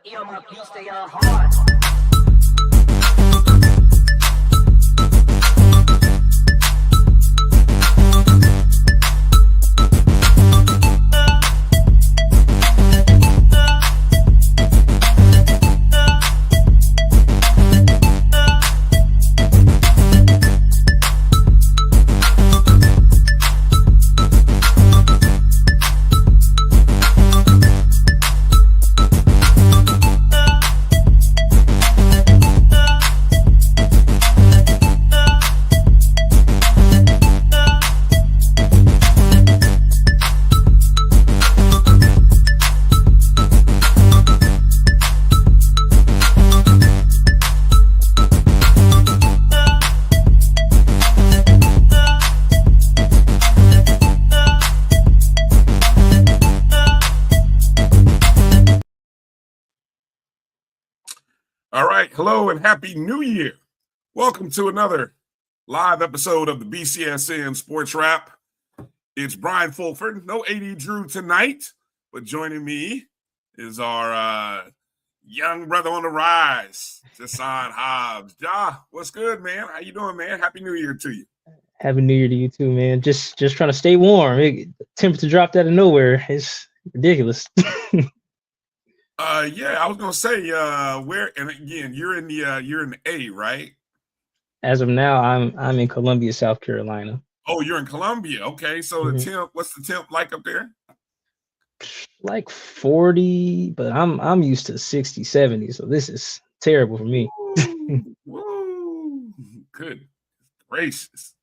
Yo, my beats, they are hard. All right. Hello and happy new year. Welcome to another live episode of the BCSN SportsWrap. It's Brian Fulford. No AD Drew tonight, but joining me is our young brother on the rise, JaH'son Hobbs. Ja, what's good, man? How you doing, man? Happy New Year to you. Happy New Year to you too, man. Just trying to stay warm. Temperature dropped out of nowhere. It's ridiculous. Yeah, I was gonna say where, and again, you're in the A, right? As of now, I'm in Columbia, South Carolina. Oh, you're in Columbia. Okay, so the temp, what's the temp like up there? Like 40, but I'm used to 60, 70, so this is terrible for me. Woo. Good gracious.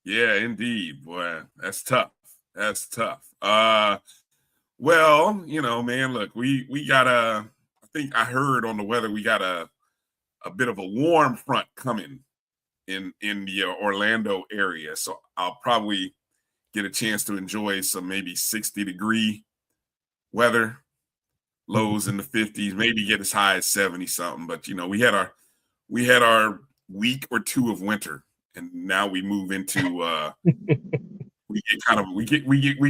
Yeah, indeed, boy. That's tough. That's tough. Well, you know, man, look, we got I think I heard on the weather we got a bit of a warm front coming in the Orlando area. So I'll probably get a chance to enjoy some maybe 60-degree weather, lows in the 50s, maybe get as high as 70 something. But you know, we had our week or two of winter, and now we move into we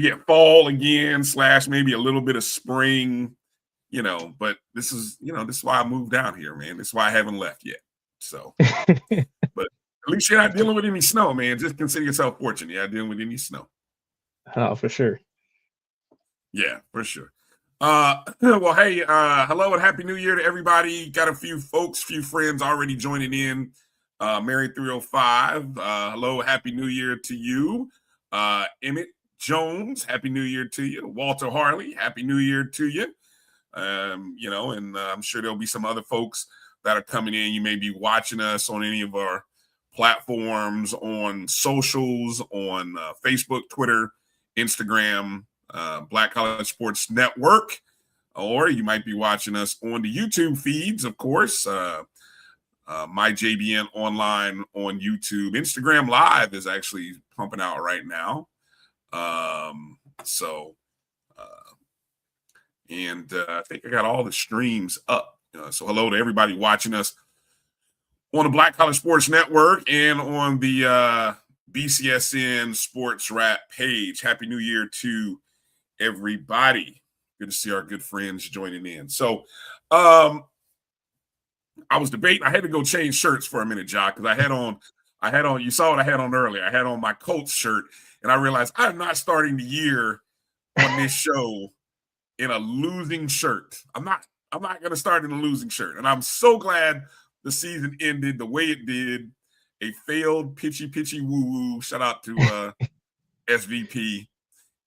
get fall again / maybe a little bit of spring, you know. But this is why I moved down here, man. This is why I haven't left yet. So, but at least you're not dealing with any snow, man. Just consider yourself fortunate. You're not dealing with any snow. Oh, for sure. Yeah, for sure. Well, hey, hello and happy new year to everybody. Got a few friends already joining in. Mary 305, hello, happy new year to you. Emmett Jones, happy new year to you. Walter Harley, happy new year to you. You know, and I'm sure there'll be some other folks that are coming in. You may be watching us on any of our platforms, on socials, on Facebook, Twitter, Instagram, Black College Sports Network, or you might be watching us on the YouTube feeds, of course. My JBN online on YouTube. Instagram Live is actually pumping out right now. I think I got all the streams up. So hello to everybody watching us on the Black College Sports Network and on the BCSN SportsWrap page. Happy New Year to everybody. Good to see our good friends joining in. So, I was debating. I had to go change shirts for a minute, Jock, because I had on, you saw what I had on earlier. I had on my Colts shirt, and I realized I'm not starting the year on this show in a losing shirt. I'm not going to start in a losing shirt. And I'm so glad the season ended the way it did. A failed pitchy woo-woo. Shout out to SVP.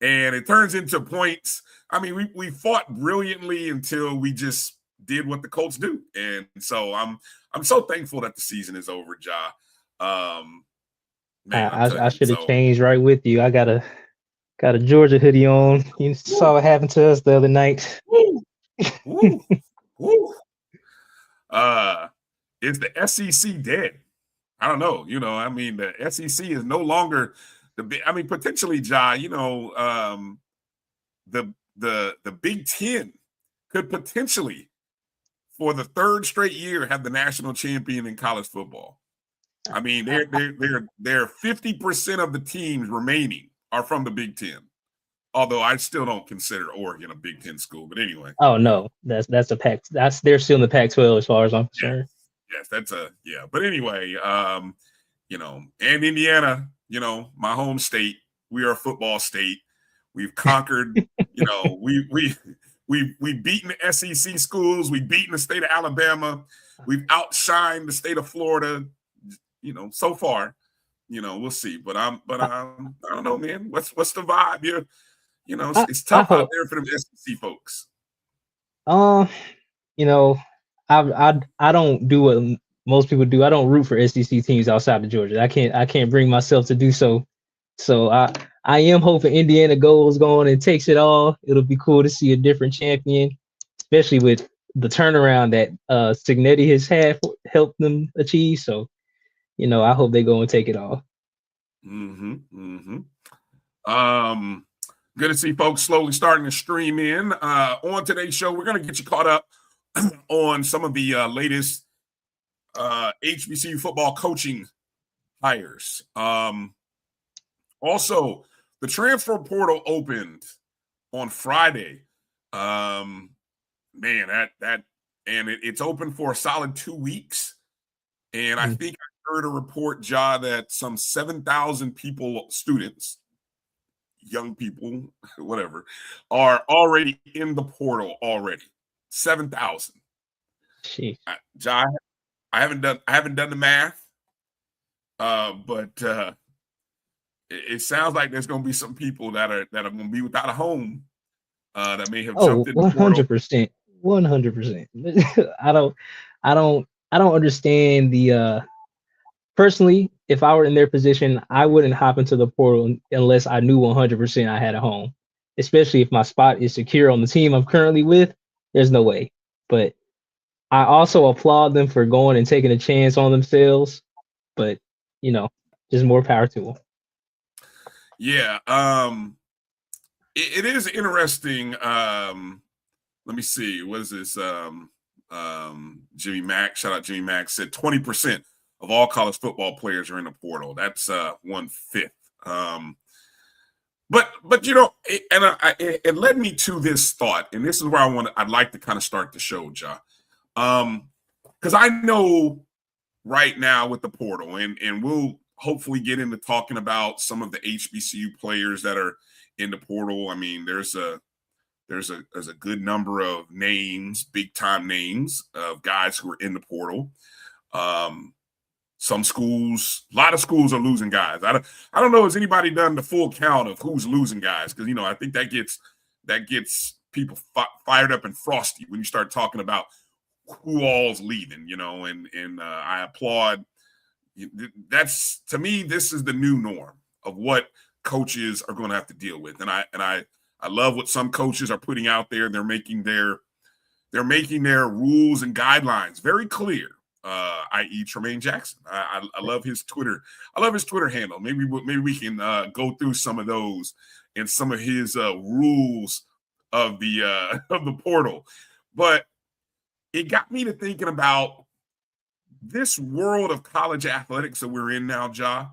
And it turns into points. I mean, we fought brilliantly until we just did what the Colts do. And so I'm so thankful that the season is over, Ja. I should have changed right with you. I got a Georgia hoodie on. You saw what happened to us the other night. Woo. Woo. Is the SEC dead? I don't know. You know, I mean, the SEC is no longer potentially, Ja, you know, the Big Ten could potentially, for the third straight year, have the national champion in college football. I mean, they're 50% of the teams remaining are from the Big Ten. Although I still don't consider Oregon a Big Ten school, but anyway. Oh no, that's a Pac. They're still in the Pac-12 as far as I'm concerned. Yes, that's yeah. But anyway, and Indiana, my home state, we are a football state. We've conquered, we've beaten the SEC schools, we've beaten the state of Alabama, we've outshined the state of Florida, so far. We'll see. But I don't know, man. What's the vibe? It's tough out there for them SEC folks. I don't do what most people do. I don't root for SEC teams outside of Georgia. I can't bring myself to do so. So I am hoping Indiana goes going and takes it all. It'll be cool to see a different champion, especially with the turnaround that Signetti has helped them achieve. So, I hope they go and take it all. Good to see folks slowly starting to stream in. On today's show, we're going to get you caught up on some of the latest HBCU football coaching hires. Also, the transfer portal opened on Friday. And it's open for a solid 2 weeks. And I think I heard a report, Ja, that some 7,000 students, young people, whatever, are already in the portal already. 7,000. Ja, I haven't done the math, but it sounds like there's going to be some people that are going to be without a home that may have jumped in the portal. 100%. 100%. I don't understand the personally, if I were in their position, I wouldn't hop into the portal unless I knew 100% I had a home, especially if my spot is secure on the team I'm currently with. There's no way. But I also applaud them for going and taking a chance on themselves. But, just more power to them. Yeah. It is interesting. Let me see. What is this? Jimmy Mack, shout out Jimmy Mack, said 20% of all college football players are in the portal. That's 1/5. But it led me to this thought, and this is where I'd like to kind of start the show, Ja. Because I know right now with the portal, and we'll hopefully get into talking about some of the HBCU players that are in the portal. I mean, there's a good number of names, big time names of guys who are in the portal. Some schools, a lot of schools are losing guys. I don't know, has anybody done the full count of who's losing guys? Because I think that gets people fired up and frosty when you start talking about who all's leaving. And I applaud. That's, to me, this is the new norm of what coaches are going to have to deal with. And I love what some coaches are putting out there. They're making their rules and guidelines very clear. I.e. Tremaine Jackson. I love his Twitter. I love his Twitter handle. Maybe we can go through some of those and some of his rules of the portal. But it got me to thinking about this world of college athletics that we're in now, Ja.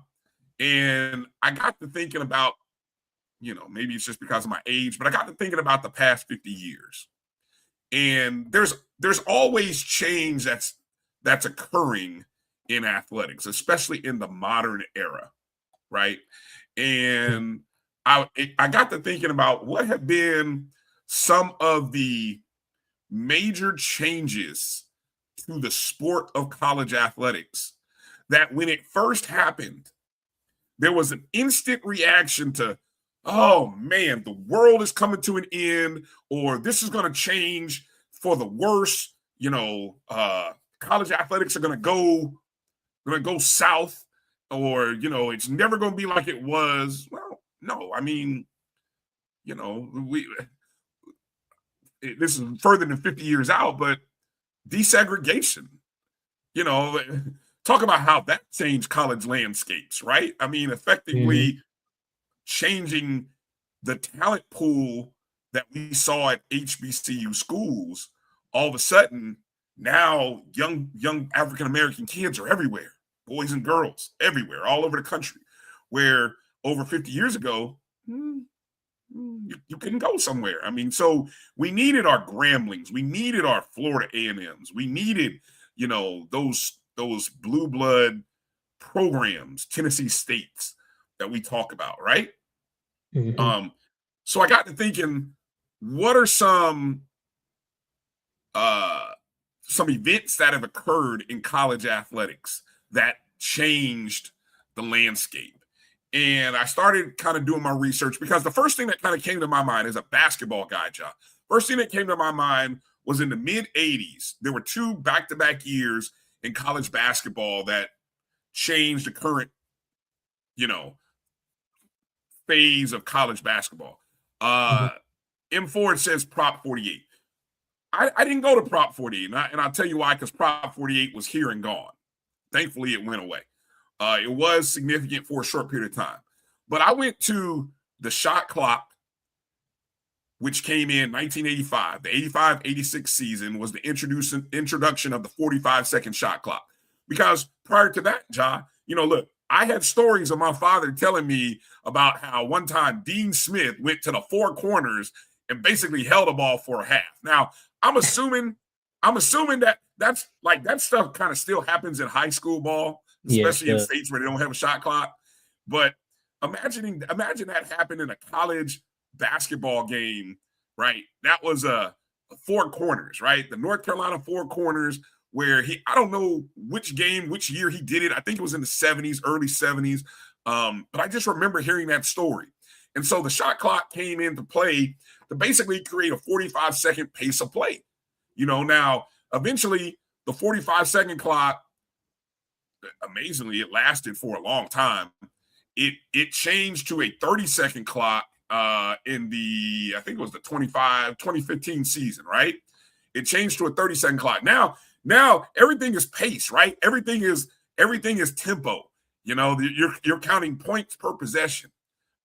And I got to thinking about, maybe it's just because of my age, but I got to thinking about the past 50 years. And there's always change that's occurring in athletics, especially in the modern era, right? And I got to thinking about what have been some of the major changes to the sport of college athletics that when it first happened, there was an instant reaction to, oh man, the world is coming to an end, or this is going to change for the worse. College athletics are going to go south, or it's never going to be like it was. Well, no, I mean, this is further than 50 years out, but desegregation, talk about how that changed college landscapes, right? I mean, effectively changing the talent pool that we saw at HBCU schools. All of a sudden, now young African-American kids are everywhere, boys and girls everywhere, all over the country, where over 50 years ago, you couldn't go somewhere. I mean, so we needed our Gramblings, we needed our Florida A&Ms, we needed, you know, those blue blood programs, Tennessee States that we talk about, right? Mm-hmm. So I got to thinking, what are some events that have occurred in college athletics that changed the landscape? And I started kind of doing my research because the first thing that kind of came to my mind as a basketball guy, John, first thing that came to my mind was in the mid 80s. There were 2 back-to-back years in college basketball that changed the current, you know, phase of college basketball. M Ford says Prop 48. I didn't go to Prop 48, and I'll tell you why, because Prop 48 was here and gone. Thankfully, it went away. It was significant for a short period of time. But I went to the shot clock, which came in 1985. The 85-86 season was the introduction of the 45-second shot clock. Because prior to that, Ja, you know, look, I had stories of my father telling me about how one time Dean Smith went to the 4 corners and basically held the ball for a half. Now, I'm assuming that that's like that stuff kind of still happens in high school ball, especially in states where they don't have a shot clock. But imagine that happened in a college basketball game, right? That was 4 corners, right? The North Carolina 4 corners, where I don't know which year he did it. I think it was in the 70s, early 70s. But I just remember hearing that story. And so the shot clock came into play to basically create a 45-second pace of play. You know, now, eventually, the 45-second clock, amazingly, it lasted for a long time. It changed to a 30-second clock in the, I think it was the 2015 season, right? It changed to a 30-second clock. Now everything is pace, right? Everything is tempo. You know, you're counting points per possession.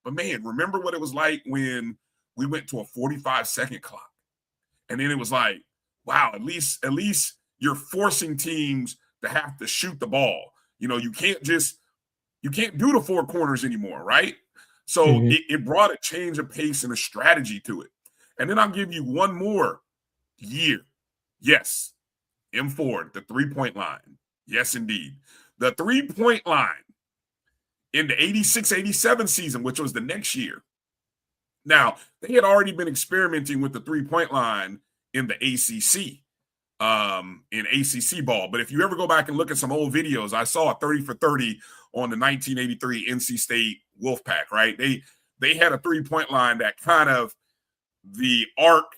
But man, remember what it was like when we went to a 45-second clock. And then it was like, wow, at least you're forcing teams to have to shoot the ball. You know, you can't do the 4 corners anymore, right? So it brought a change of pace and a strategy to it. And then I'll give you one more year. Yes, M Ford, the 3-point line. Yes, indeed. The 3-point line in the 86-87 season, which was the next year. Now, they had already been experimenting with the 3-point line in the ACC, in ACC ball. But if you ever go back and look at some old videos, I saw a 30 for 30 on the 1983 NC State Wolfpack, right? They had a 3-point line that kind of, the arc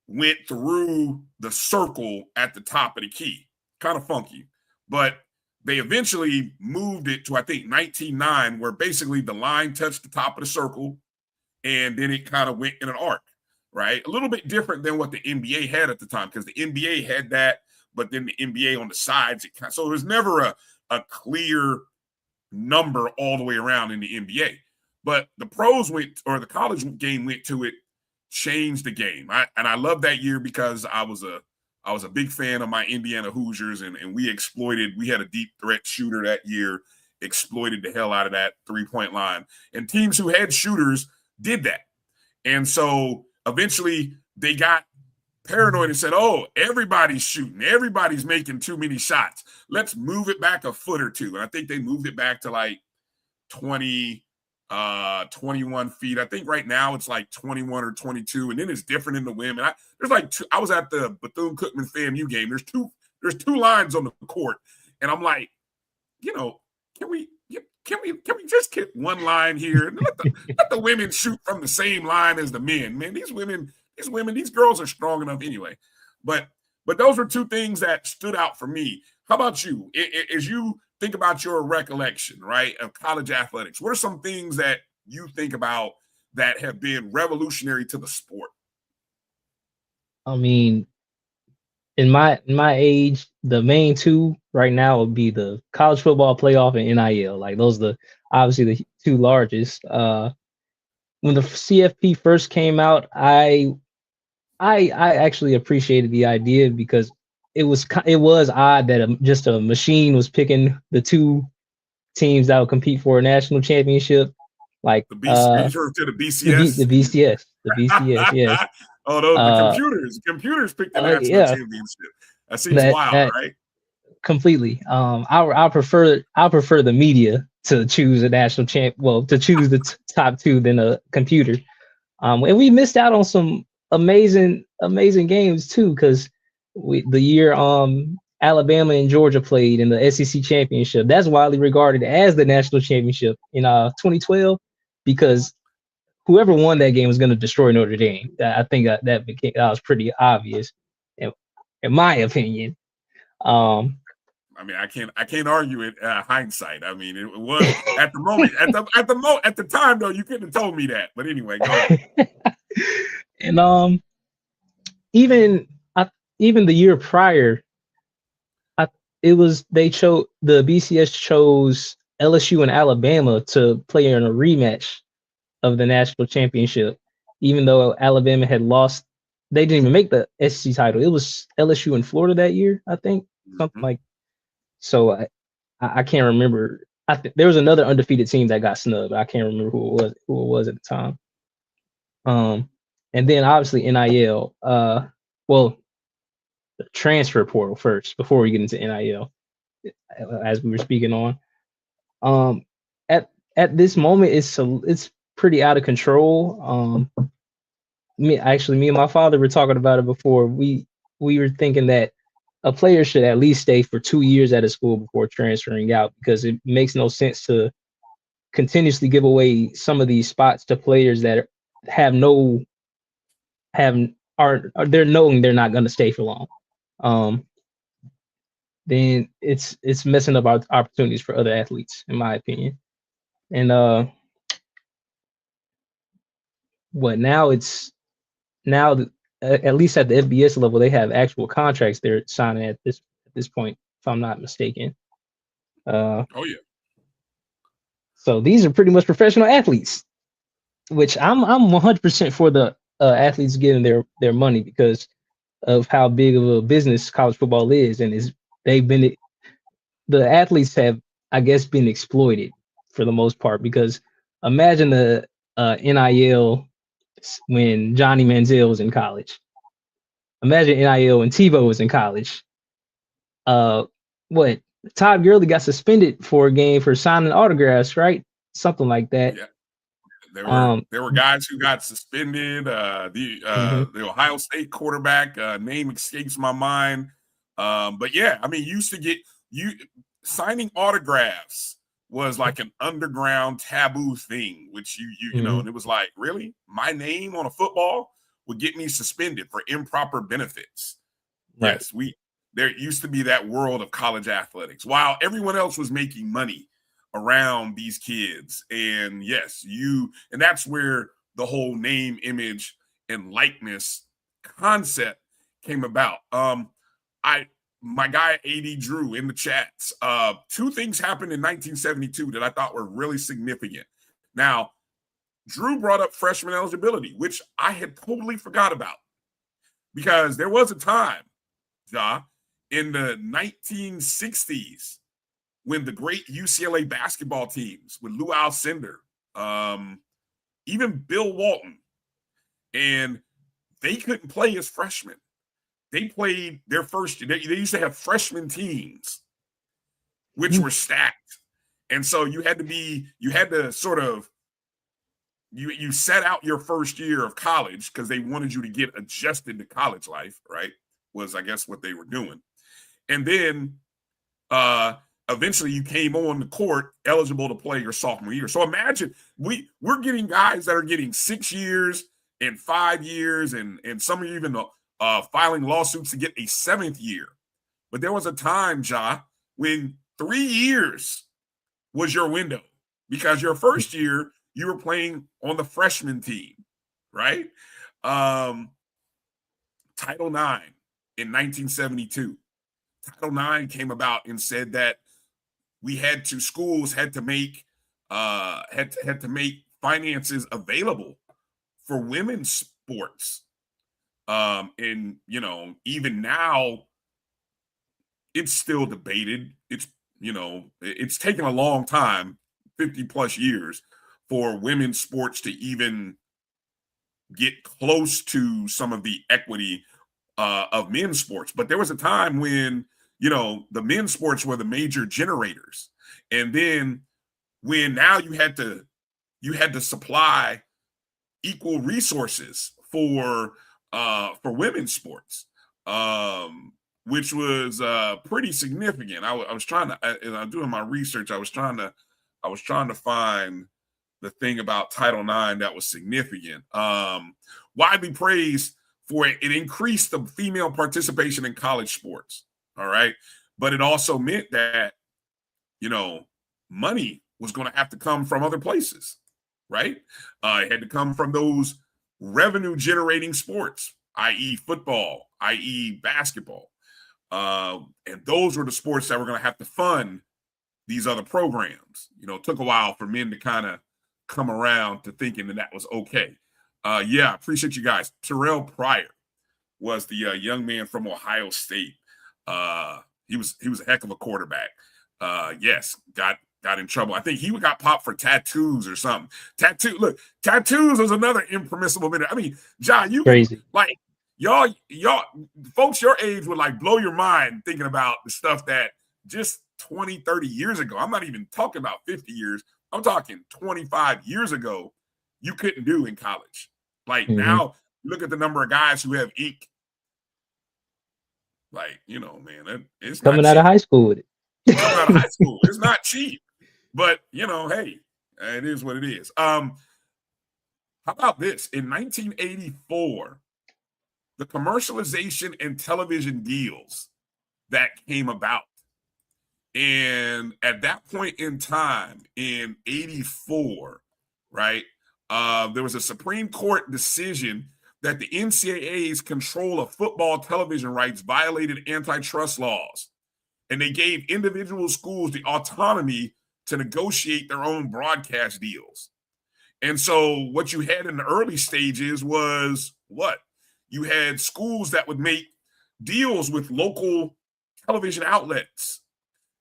went through the circle at the top of the key. Kind of funky. But they eventually moved it to, I think, 19-9, where basically the line touched the top of the circle, and then it kind of went in an arc, right? A little bit different than what the NBA had at the time, because the NBA had that, but then the NBA on the sides, so there was never a clear number all the way around in the NBA. But the pros went, or the college game went to it, changed the game. I love that year because I was a big fan of my Indiana Hoosiers, and we had a deep threat shooter that year, exploited the hell out of that 3-point line. And teams who had shooters did that. And so eventually they got paranoid and said, oh, everybody's shooting. Everybody's making too many shots. Let's move it back a foot or two. And I think they moved it back to like 21 feet. I think right now it's like 21 or 22. And then it's different in the women. There's like I was at the Bethune-Cookman FAMU game. There's two lines on the court. And I'm like, you know, can we just get one line here and let the women shoot from the same line as the men? Man, these girls are strong enough anyway. But those were 2 things that stood out for me. How about you? As you think about your recollection, right, of college athletics, what are some things that you think about that have been revolutionary to the sport? I mean, in my age, the main 2 right now would be the college football playoff and NIL. Like, those are obviously the 2 largest. When the CFP first came out, I actually appreciated the idea because it was odd that just a machine was picking the 2 teams that would compete for a national championship. Like The BC, you refer to the the BCS? BCS, yes. Oh, those the Uh, computers picked the national yeah, championship. That seems that wild, that right? completely. I prefer the media to choose a national champ. Well, to choose the top two than a computer. And we missed out on some amazing games too, because the year Alabama and Georgia played in the SEC championship, that's widely regarded as the national championship in 2012, because whoever won that game was going to destroy Notre Dame. I think that was pretty obvious, in my opinion. I mean, I can't argue it. Hindsight. I mean, it was at the moment. At the time, though, you couldn't have told me that. But anyway, go ahead. And even even the year prior, it was the BCS chose LSU and Alabama to play in a rematch of the national championship, even though Alabama had lost. They didn't even make the SEC title. It was LSU and Florida that year, I think, something like. So I can't remember. I think there was another undefeated team that got snubbed. I can't remember who it was at the time. And then obviously NIL. Well, the transfer portal first before we get into NIL, as we were speaking on. At this moment, it's pretty out of control. Me and my father were talking about it before. We were thinking that a player should at least stay for 2 years at a school before transferring out, because it makes no sense to continuously give away some of these spots to players that they're knowing they're not going to stay for long. Then it's messing up our opportunities for other athletes, in my opinion. And at least at the FBS level, they have actual contracts they're signing at this point, if I'm not mistaken. Oh yeah. So these are pretty much professional athletes, which I'm 100% for the athletes getting their money, because of how big of a business college football is, and the athletes have, I guess, been exploited for the most part, because imagine the NIL when Johnny Manziel was in college. Imagine NIL when Tebow was in college. What Todd Gurley got suspended for a game for signing autographs, right? Something like that. Yeah. There were guys who got suspended. The Ohio State quarterback name escapes my mind. But yeah, I mean, used to get signing autographs was like an underground taboo thing, which you know, and it was like, really, my name on a football would get me suspended for improper benefits. Right. Yes, there used to be that world of college athletics while everyone else was making money around these kids. And yes, and that's where the whole name, image, and likeness concept came about. My guy AD Drew in the chats, two things happened in 1972 that I thought were really significant. Now, Drew brought up freshman eligibility, which I had totally forgot about, because there was a time, in the 1960s, when the great UCLA basketball teams with Lou Alcindor, even Bill Walton, and they couldn't play as freshmen. They played their first year. They used to have freshman teams, which were stacked. And so you set out your first year of college because they wanted you to get adjusted to college life, right? Was, I guess, what they were doing. And then eventually you came on the court eligible to play your sophomore year. So imagine we're getting guys that are getting 6 years and 5 years, and some are even filing lawsuits to get a 7th year. But there was a time, when 3 years was your window, because your first year you were playing on the freshman team, right? Title IX in 1972. Title IX came about and said that schools had to make finances available for women's sports. And even now, it's still debated. It's taken a long time, 50 plus years, for women's sports to even get close to some of the equity of men's sports. But there was a time when, the men's sports were the major generators. And then when now you had to supply equal resources for women's sports, which was pretty significant. I was trying to, as I'm doing my research, I was trying to find the thing about Title IX that was significant. Widely praised for it increased the female participation in college sports. All right. But it also meant that, money was going to have to come from other places, right? It had to come from those revenue generating sports, i.e. football, i.e. basketball. And those were the sports that were going to have to fund these other programs. It took a while for men to kind of come around to thinking that was okay. Yeah, appreciate you guys. Terrell Pryor was the young man from Ohio State. He was a heck of a quarterback. Yes, got in trouble. I think he got popped for tattoos or something. Tattoos was another impermissible minute. I mean, John, you crazy. Like y'all folks your age would like blow your mind thinking about the stuff that just 20, 30 years ago. I'm not even talking about 50 years. I'm talking 25 years ago, you couldn't do in college. Like now, look at the number of guys who have ink. Like, man, it's coming out of high school with it. Coming out of high school. It's not cheap. But, hey, it is what it is. How about this? In 1984, the commercialization and television deals that came about. And at that point in time, in 84, right, there was a Supreme Court decision that the NCAA's control of football television rights violated antitrust laws. And they gave individual schools the autonomy to negotiate their own broadcast deals. And so what you had in the early stages was what? You had schools that would make deals with local television outlets.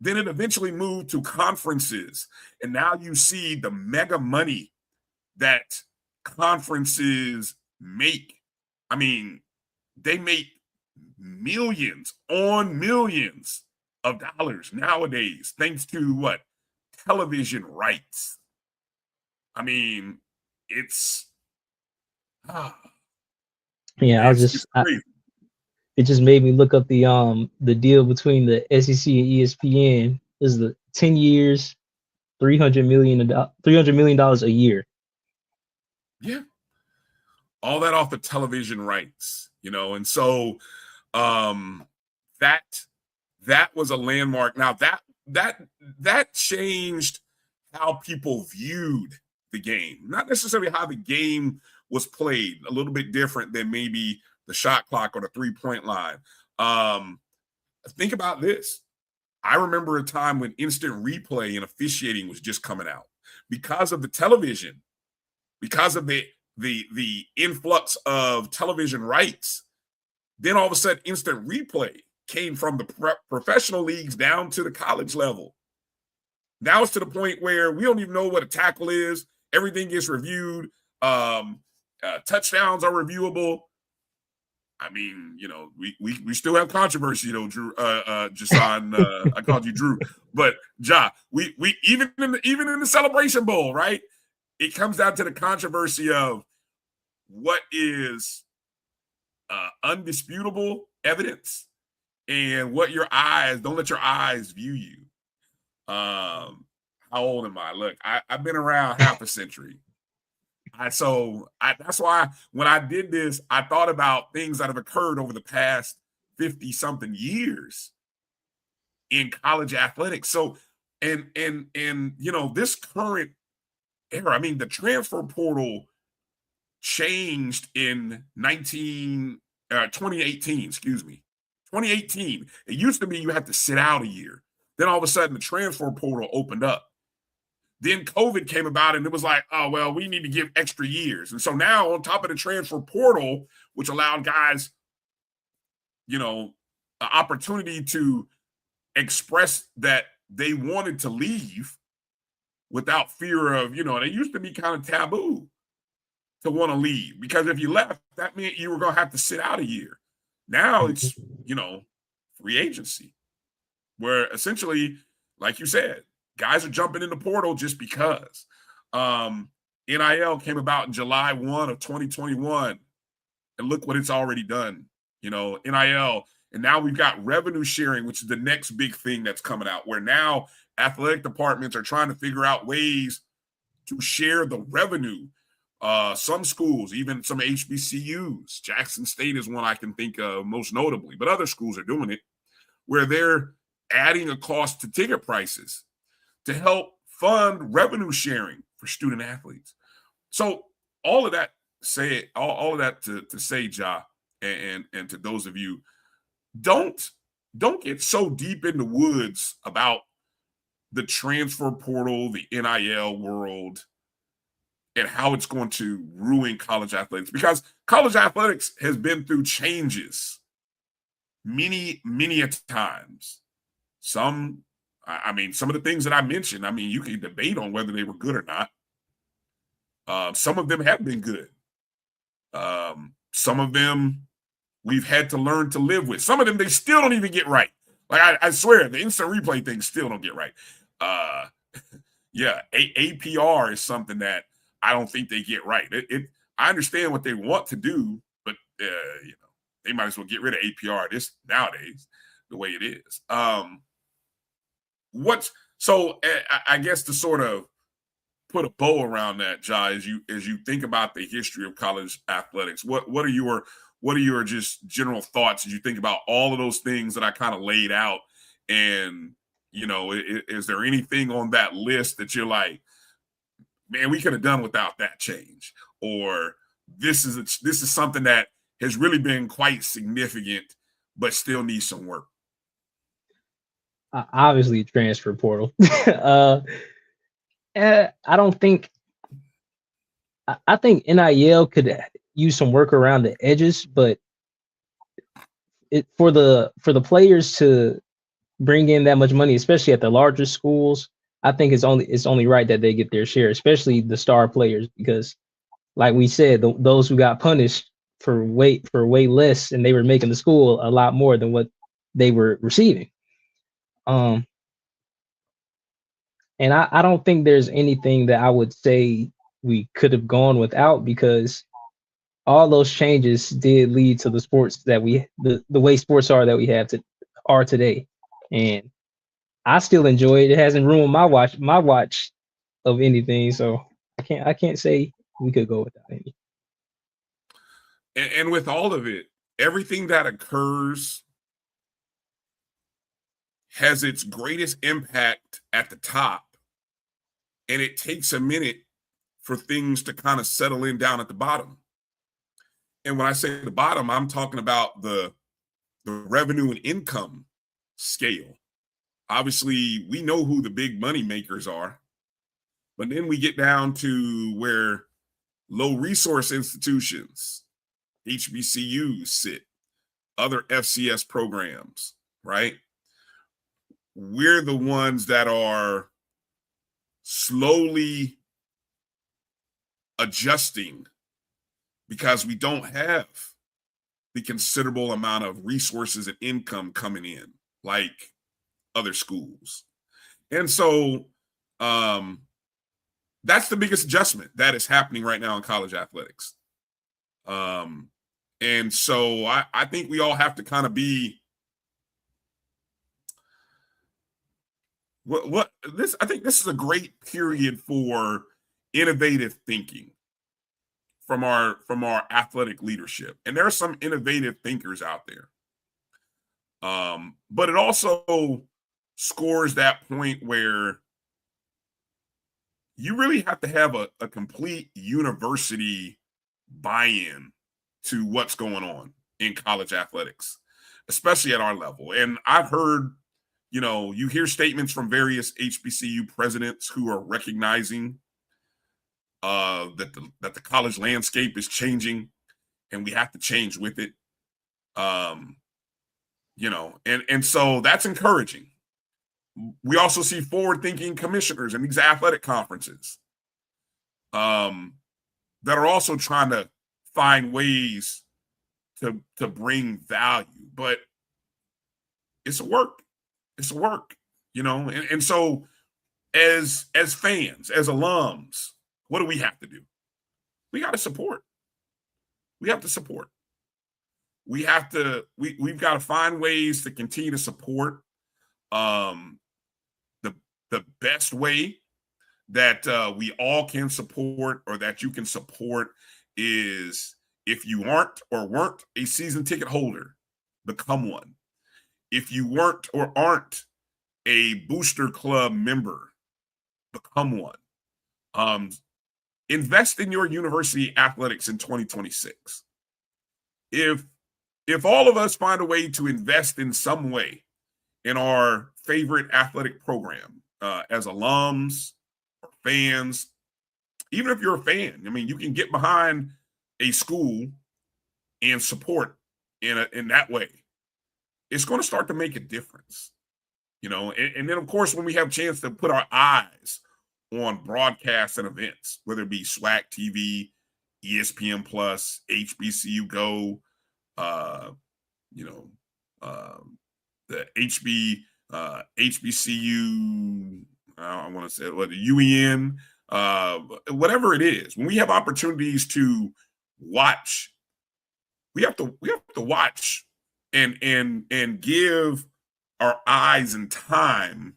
Then it eventually moved to conferences. And now you see the mega money that conferences make. I mean, they make millions on millions of dollars nowadays, thanks to what? Television rights. I mean, it's yeah. It just made me look up the deal between the SEC and ESPN. This is the 10 years, $300 million a year. Yeah. All that off the television rights, and so that was a landmark. Now that changed how people viewed the game, not necessarily how the game was played, a little bit different than maybe the shot clock or the 3-point line. Think about this. I remember a time when instant replay and officiating was just coming out because of the television, because of the influx of television rights. Then all of a sudden, instant replay came from the professional leagues down to the college level. Now it's to the point where we don't even know what a tackle is. Everything gets reviewed. Touchdowns are reviewable. I mean, we still have controversy, Drew, JaH'son. I called you Drew, but Ja, we even in the Celebration Bowl, right? It comes down to the controversy of what is undisputable evidence and what don't let your eyes view you. How old am I? Look, I've been around half a century. That's why when I did this, I thought about things that have occurred over the past 50-something years in college athletics. So, and this current era, I mean, the transfer portal changed in 2018, 2018. It used to be you had to sit out a year. Then all of a sudden the transfer portal opened up. Then COVID came about and it was like, oh, well, we need to give extra years. And so now on top of the transfer portal, which allowed guys, the opportunity to express that they wanted to leave, without fear of, they used to be kind of taboo to want to leave, because if you left, that meant you were going to have to sit out a year. Now it's, free agency, where essentially, like you said, guys are jumping in the portal just because. NIL came about in July 1 of 2021, and look what it's already done. NIL, and now we've got revenue sharing, which is the next big thing that's coming out, where now athletic departments are trying to figure out ways to share the revenue. Some schools, even some HBCUs, Jackson State is one I can think of most notably, but other schools are doing it, where they're adding a cost to ticket prices to help fund revenue sharing for student athletes. So all of that to say, Ja, and to those of you, don't get so deep in the woods about the transfer portal, the NIL world, and how it's going to ruin college athletics, because college athletics has been through changes many a times. Some of the things that I mentioned, you can debate on whether they were good or not. Some of them have been good. Some of them we've had to learn to live with. Some of them they still don't even get right. Like I swear, the instant replay thing still don't get right. APR is something that I don't think they get right. I understand what they want to do, but they might as well get rid of APR nowadays the way it is. I guess to sort of put a bow around that, Ja, as you think about the history of college athletics, what are your just general thoughts as you think about all of those things that I kind of laid out? And is there anything on that list that you're like, man, we could have done without that change, or this is something that has really been quite significant but still needs some work? Obviously, transfer portal. I don't think. I think NIL could use some work around the edges, but for the players to bring in that much money, especially at the larger schools, I think it's only right that they get their share, especially the star players, because, like we said, those who got punished for way less, and they were making the school a lot more than what they were receiving. And I don't think there's anything that I would say we could have gone without, because all those changes did lead to the sports that the way sports are that we have are today. And I still enjoy it. It hasn't ruined my watch of anything. So I can't say we could go without any. And with all of it, everything that occurs has its greatest impact at the top, and it takes a minute for things to kind of settle in down at the bottom. And when I say the bottom, I'm talking about the revenue and income scale. Obviously, we know who the big money makers are, but then we get down to where low resource institutions, HBCUs sit, other FCS programs, right? We're the ones that are slowly adjusting because we don't have the considerable amount of resources and income coming in like other schools. And so that's the biggest adjustment that is happening right now in college athletics. And so I think we all have to kind of be I think this is a great period for innovative thinking from our athletic leadership. And there are some innovative thinkers out there. But it also scores that point where you really have to have a complete university buy-in to what's going on in college athletics, especially at our level. And I've heard, you hear statements from various HBCU presidents who are recognizing that the college landscape is changing and we have to change with it. And so that's encouraging. We also see forward-thinking commissioners in these athletic conferences that are also trying to find ways to bring value. But it's a work. It's a work, And so as fans, as alums, what do we have to do? We got to support. We have to support. We've got to find ways to continue to support. The best way that we all can support, or that you can support, is if you aren't or weren't a season ticket holder, become one. If you weren't or aren't a booster club member, become one. Invest in your university athletics in 2026. If all of us find a way to invest in some way in our favorite athletic program, as alums or fans, even if you're a fan, you can get behind a school and support in that way. It's going to start to make a difference, and then, of course, when we have a chance to put our eyes on broadcasts and events, whether it be SWAC TV, ESPN Plus, HBCU Go, the HBCU, I want to say what, the UEN, whatever it is. When we have opportunities to watch, we have to watch and give our eyes and time,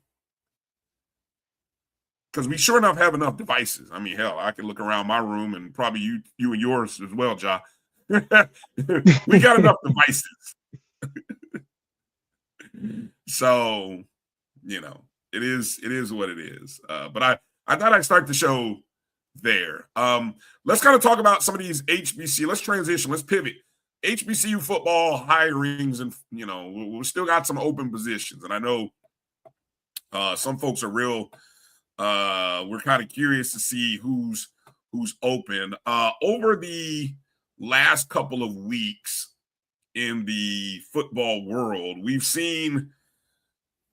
because we sure enough have enough devices. Hell, I can look around my room, and probably you and yours as well, Ja. We got enough devices. So, it is what it is. But I thought I'd start the show there. Let's kind of talk about some of these HBC. Let's transition. Let's pivot. HBCU football hirings, and we've still got some open positions. And I know some folks are real. We're kind of curious to see who's open. Over the last couple of weeks in the football world, we've seen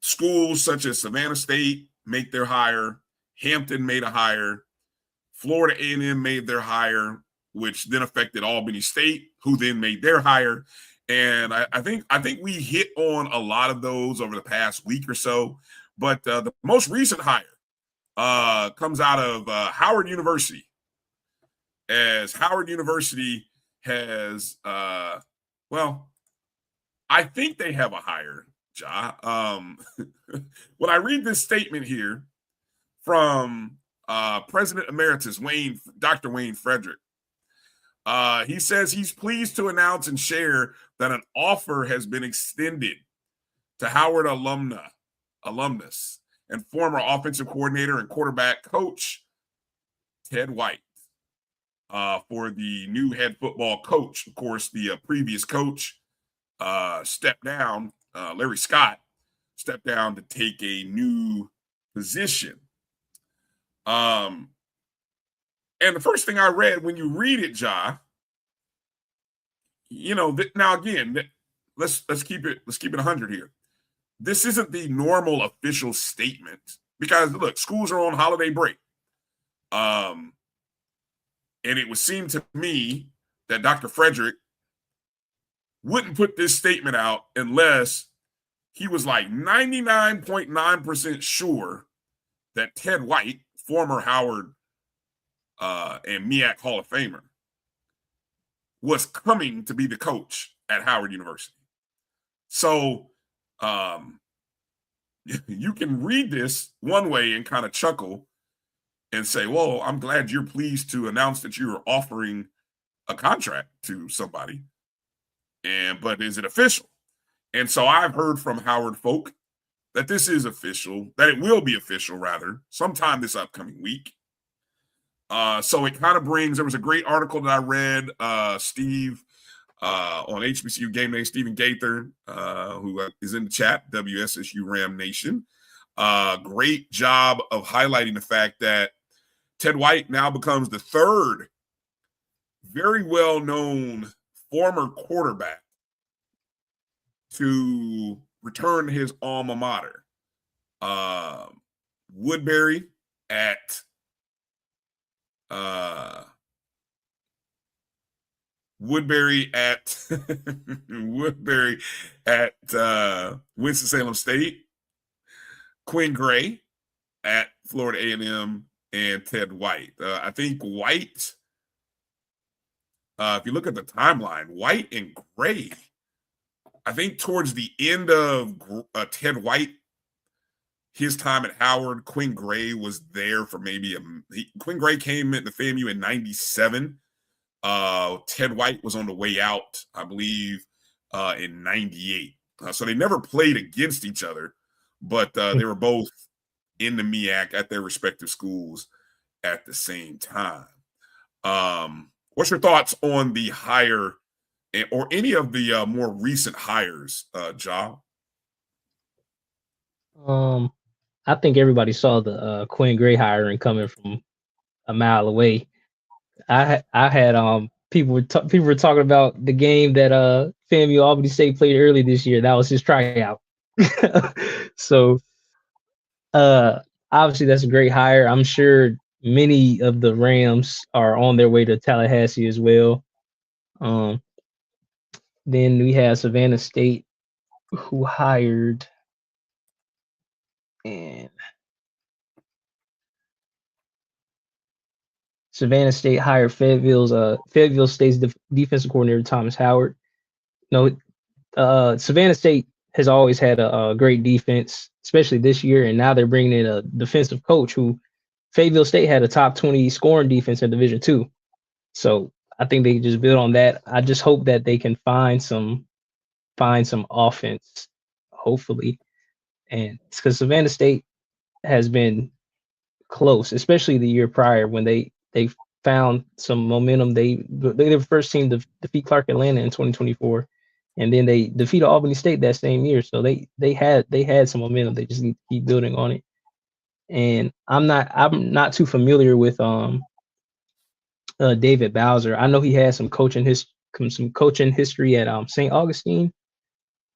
schools such as Savannah State make their hire, Hampton made a hire, Florida A&M made their hire, which then affected Albany State, who then made their hire. And I think we hit on a lot of those over the past week or so. But the most recent hire comes out of Howard University, as Howard University has, I think they have a hire, Ja. When I read this statement here from President Emeritus Dr. Wayne Frederick, he says he's pleased to announce and share that an offer has been extended to Howard alumnus and former offensive coordinator and quarterback coach Ted White for the new head football coach. Of course, the previous coach stepped down. Larry Scott stepped down to take a new position. And the first thing I read, when you read it, Ja, now again, let's keep it 100 here. This isn't the normal official statement, because look, schools are on holiday break. And it would seem to me that Dr. Frederick wouldn't put this statement out unless he was like 99.9% sure that Ted White, former Howard and MEAC Hall of Famer, was coming to be the coach at Howard University. So you can read this one way and kind of chuckle and say, well, I'm glad you're pleased to announce that you're offering a contract to somebody. But is it official? And so I've heard from Howard folk that this is official, that it will be official, rather, sometime this upcoming week. So it kind of brings, there was a great article that I read, Steve, on HBCU Game Day, Stephen Gaither, who is in the chat, WSSU Ram Nation. Great job of highlighting the fact that Ted White now becomes the third very well-known former quarterback to return to his alma mater. Woodbury at Woodbury at Winston-Salem State, Quinn Gray at Florida A&M, and Ted White. I think White, if you look at the timeline, White and Gray, I think towards the end of Ted White, his time at Howard, Quinn Gray was there for maybe Quinn Gray came into FAMU in 97. Ted White was on the way out, I believe, in 98. So they never played against each other, but they were both in the MEAC at their respective schools at the same time. What's your thoughts on the hire or any of the more recent hires, Ja? I think everybody saw the Quinn Gray hiring coming from a mile away. I had people were talking about the game that FAMU Albany State played early this year. That was his tryout. So obviously that's a great hire. I'm sure many of the Rams are on their way to Tallahassee as well. Then we have Savannah State, who hired, and Savannah State hired Fayetteville State's defensive coordinator Thomas Howard. Savannah State has always had a great defense, especially this year, and now they're bringing in a defensive coach who Fayetteville State had a top 20 scoring defense in Division II. So I think they just build on that. I just hope that they can find some offense, hopefully, and it's because Savannah State has been close, especially the year prior when they found some momentum. They were the first team to defeat Clark Atlanta in 2024, and then they defeated Albany State that same year. So they had some momentum. They just need to keep building on it. And I'm not too familiar with David Bowser. I know he had some coaching history at St. Augustine,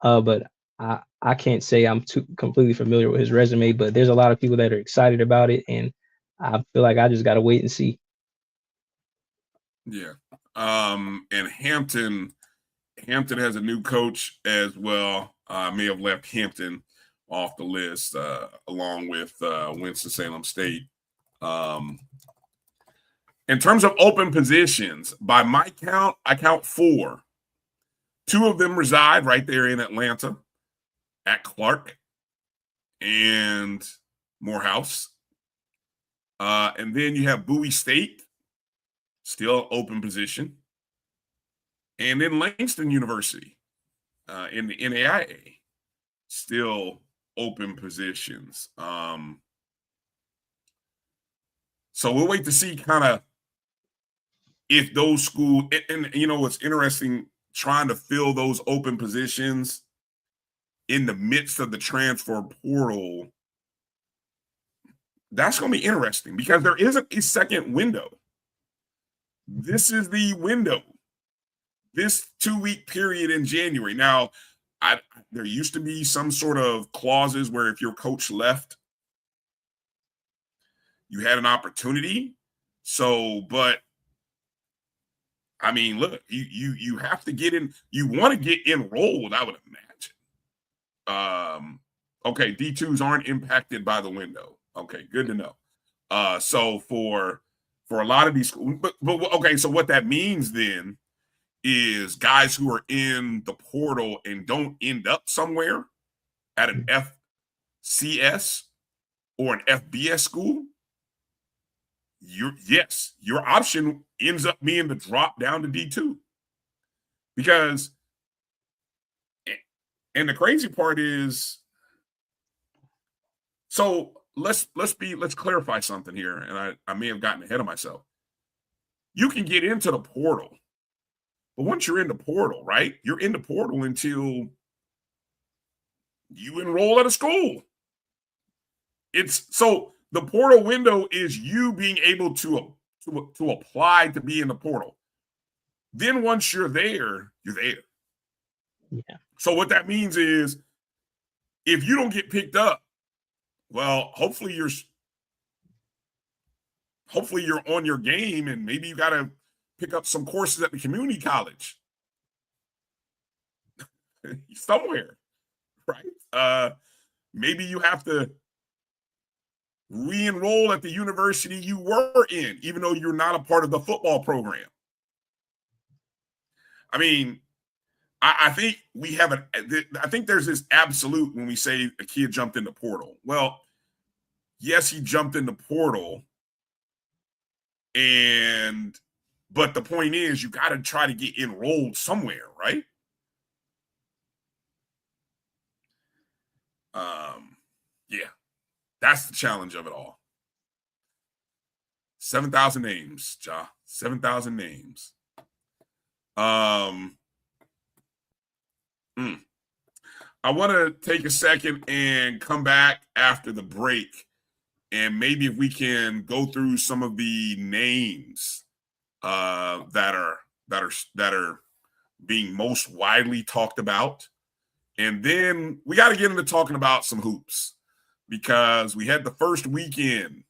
but I can't say I'm too completely familiar with his resume. But there's a lot of people that are excited about it, and I feel like I just got to wait and see. Yeah. And Hampton has a new coach as well. May have left Hampton off the list along with Winston-Salem State. In terms of open positions, by my count, I count 4. 2 of them reside right there in Atlanta at Clark and Morehouse. And then you have Bowie State, still open position. And then Langston University in the NAIA, still open positions. So we'll wait to see kind of if those schools, and you know what's interesting, trying to fill those open positions in the midst of the transfer portal, that's going to be interesting because there isn't a second window. This is the window. This 2-week period in January. Now, there used to be some sort of clauses where if your coach left, you had an opportunity. So, but I mean, look, you have to get in. You want to get enrolled, I would imagine. Okay, D2s aren't impacted by the window. Okay, good to know. So for a lot of these schools, but okay, so what that means then is guys who are in the portal and don't end up somewhere at an FCS or an FBS school, your option ends up being to drop down to D2. Because, and the crazy part is, so let's clarify something here, and I may have gotten ahead of myself. You can get into the portal, but once you're in the portal, right, you're in the portal until you enroll at a school. So the portal window is you being able to apply to be in the portal. Then once you're there, you're there. Yeah. So what that means is if you don't get picked up Well, hopefully you're on your game, and maybe you got to pick up some courses at the community college somewhere, right? Maybe you have to re-enroll at the university you were in, even though you're not a part of the football program. I mean, I think I think there's this absolute when we say a kid jumped in the portal. Well, yes, he jumped in the portal, but the point is you got to try to get enrolled somewhere, right? Yeah, that's the challenge of it all. 7,000 names, Ja. 7,000 names. I want to take a second and come back after the break, and maybe if we can go through some of the names that are being most widely talked about, and then we got to get into talking about some hoops because we had the first weekend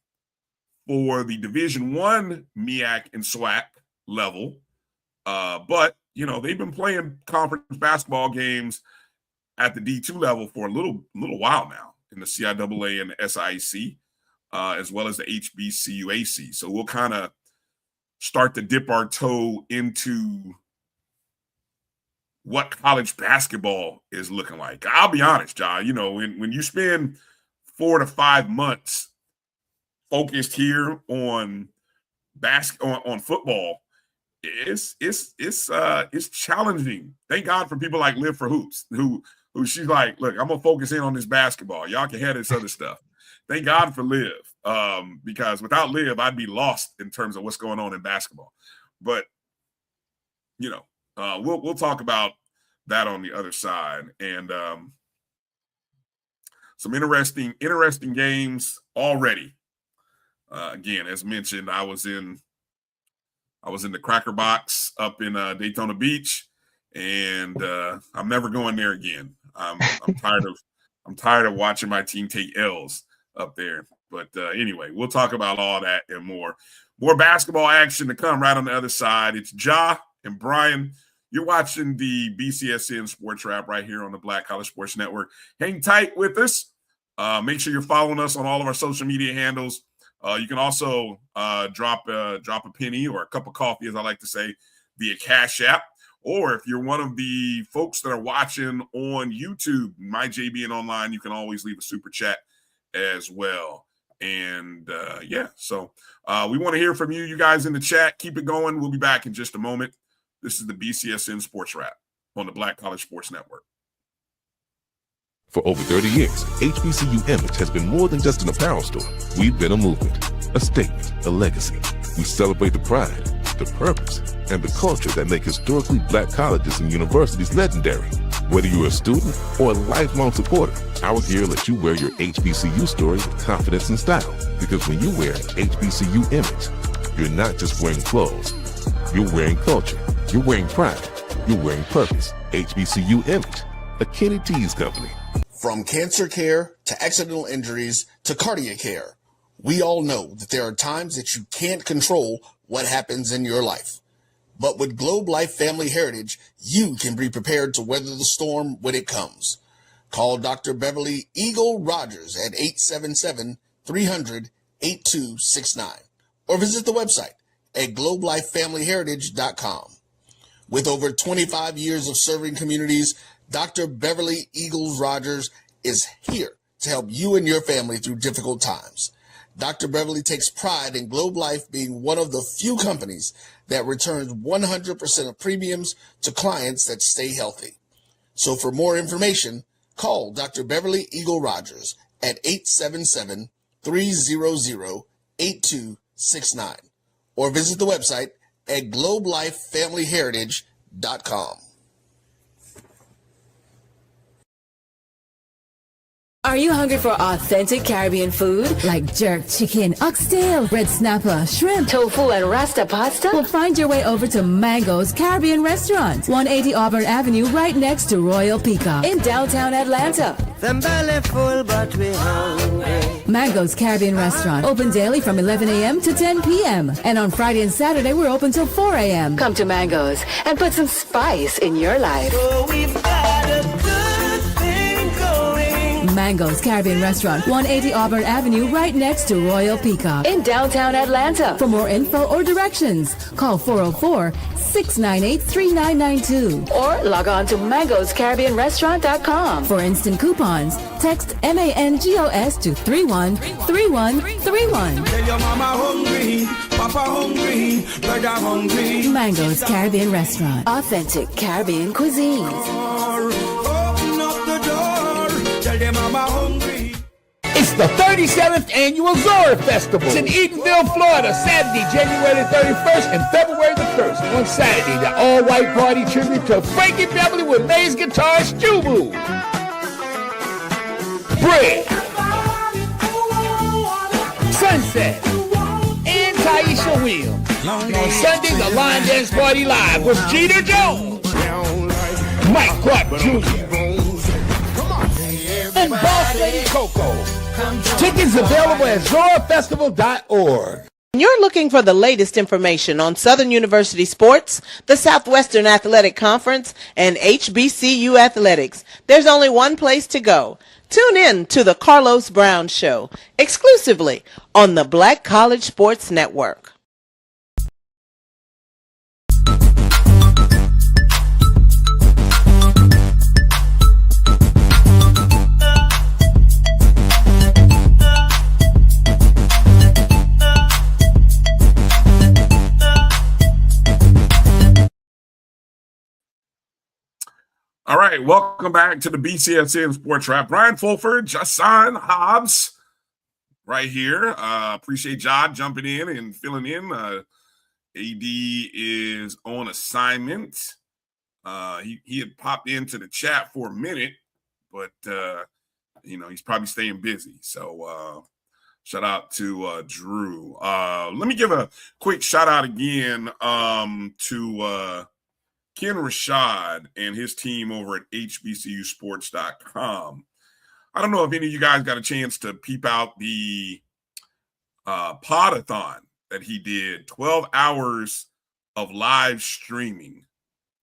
for the Division I MEAC and SWAC level, but they've been playing conference basketball games at the D2 level for a little while now in the CIAA and the SIAC, as well as the HBCU AC. So we'll kind of start to dip our toe into what college basketball is looking like. I'll be honest, John, when you spend 4 to 5 months focused here on football, it's challenging. Thank God for people like Live for Hoops, who she's like, look, I'm gonna focus in on this basketball. Y'all can have this other stuff. Thank God for Liv, because without Liv, I'd be lost in terms of what's going on in basketball. But we'll talk about that on the other side, and some interesting games already. Again, as mentioned, I was in the Cracker Box up in Daytona Beach, and I'm never going there again. I'm tired of watching my team take L's up there. But anyway, we'll talk about all that and more. More basketball action to come right on the other side. It's Ja and Bryan. You're watching the BCSN SportsWrap right here on the Black College Sports Network. Hang tight with us. Make sure you're following us on all of our social media handles. You can also drop a penny or a cup of coffee, as I like to say, via Cash App. Or if you're one of the folks that are watching on YouTube, my JBN Online, you can always leave a super chat as well. And so we want to hear from you guys in the chat. Keep it going. We'll be back in just a moment. This is the BCSN Sports Wrap on the Black College Sports Network. For over 30 years, HBCU Image has been more than just an apparel store. We've been a movement, a statement, a legacy. We celebrate the pride, the purpose, and the culture that make historically Black colleges and universities legendary. Whether you're a student or a lifelong supporter, our gear lets you wear your HBCU story with confidence and style. Because when you wear HBCU Image, you're not just wearing clothes. You're wearing culture. You're wearing pride. You're wearing purpose. HBCU Image, a Kenny T's company. From cancer care to accidental injuries to cardiac care, we all know that there are times that you can't control what happens in your life. But with Globe Life Family Heritage, you can be prepared to weather the storm when it comes. Call Dr. Beverly Eagle Rogers at 877-300-8269 or visit the website at globelifefamilyheritage.com. With over 25 years of serving communities, Dr. Beverly Eagles Rogers is here to help you and your family through difficult times. Dr. Beverly takes pride in Globe Life being one of the few companies that returns 100% of premiums to clients that stay healthy. So for more information, call Dr. Beverly Eagle Rogers at 877-300-8269 or visit the website at globelifefamilyheritage.com. Are you hungry for authentic Caribbean food? Like jerk chicken, oxtail, red snapper, shrimp, tofu, and rasta pasta? Well, find your way over to Mango's Caribbean Restaurant, 180 Auburn Avenue, right next to Royal Peacock in downtown Atlanta. Them belly full, but we hungry. Mango's Caribbean Restaurant, open daily from 11 a.m. to 10 p.m. And on Friday and Saturday, we're open till 4 a.m. Come to Mango's and put some spice in your life. So we've got a good thing going. Mango's Caribbean Restaurant, 180 Auburn Avenue, right next to Royal Peacock in downtown Atlanta. For more info or directions, call 404-698-3992 or log on to mangoscaribbeanrestaurant.com. For instant coupons, text MANGOS to 313131. Tell your mama hungry, papa hungry, brother hungry. Mango's Caribbean Restaurant, authentic Caribbean cuisines. Open up the door, tell your mama hungry. It's the 37th annual Zora Festival. It's in Edenville, Florida, Saturday, January 31st and February the 1st. On Saturday, the all-white party tribute to Frankie Beverly with Maze guitarist Jubu. Bread, Sunset, and Taisha Williams. And on Sunday, the Line Dance Party Live with Jeter Jones, Mike Clark Jr., and Boss Lady Coco. Tickets available at zorafestival.org. You're looking for the latest information on Southern University sports, the Southwestern Athletic Conference, and HBCU athletics. There's only one place to go. Tune in to the Carlos Brown Show, exclusively on the Black College Sports Network. All right, welcome back to the BCSN SportsWrap. Bryan Fulford, JaH'son Hobbs, right here. Appreciate John jumping in and filling in. AD is on assignment. He had popped into the chat for a minute, but he's probably staying busy. So shout out to Drew. Let me give a quick shout out again to Ken Rashad and his team over at HBCUSports.com. I don't know if any of you guys got a chance to peep out the podathon that he did, 12 hours of live streaming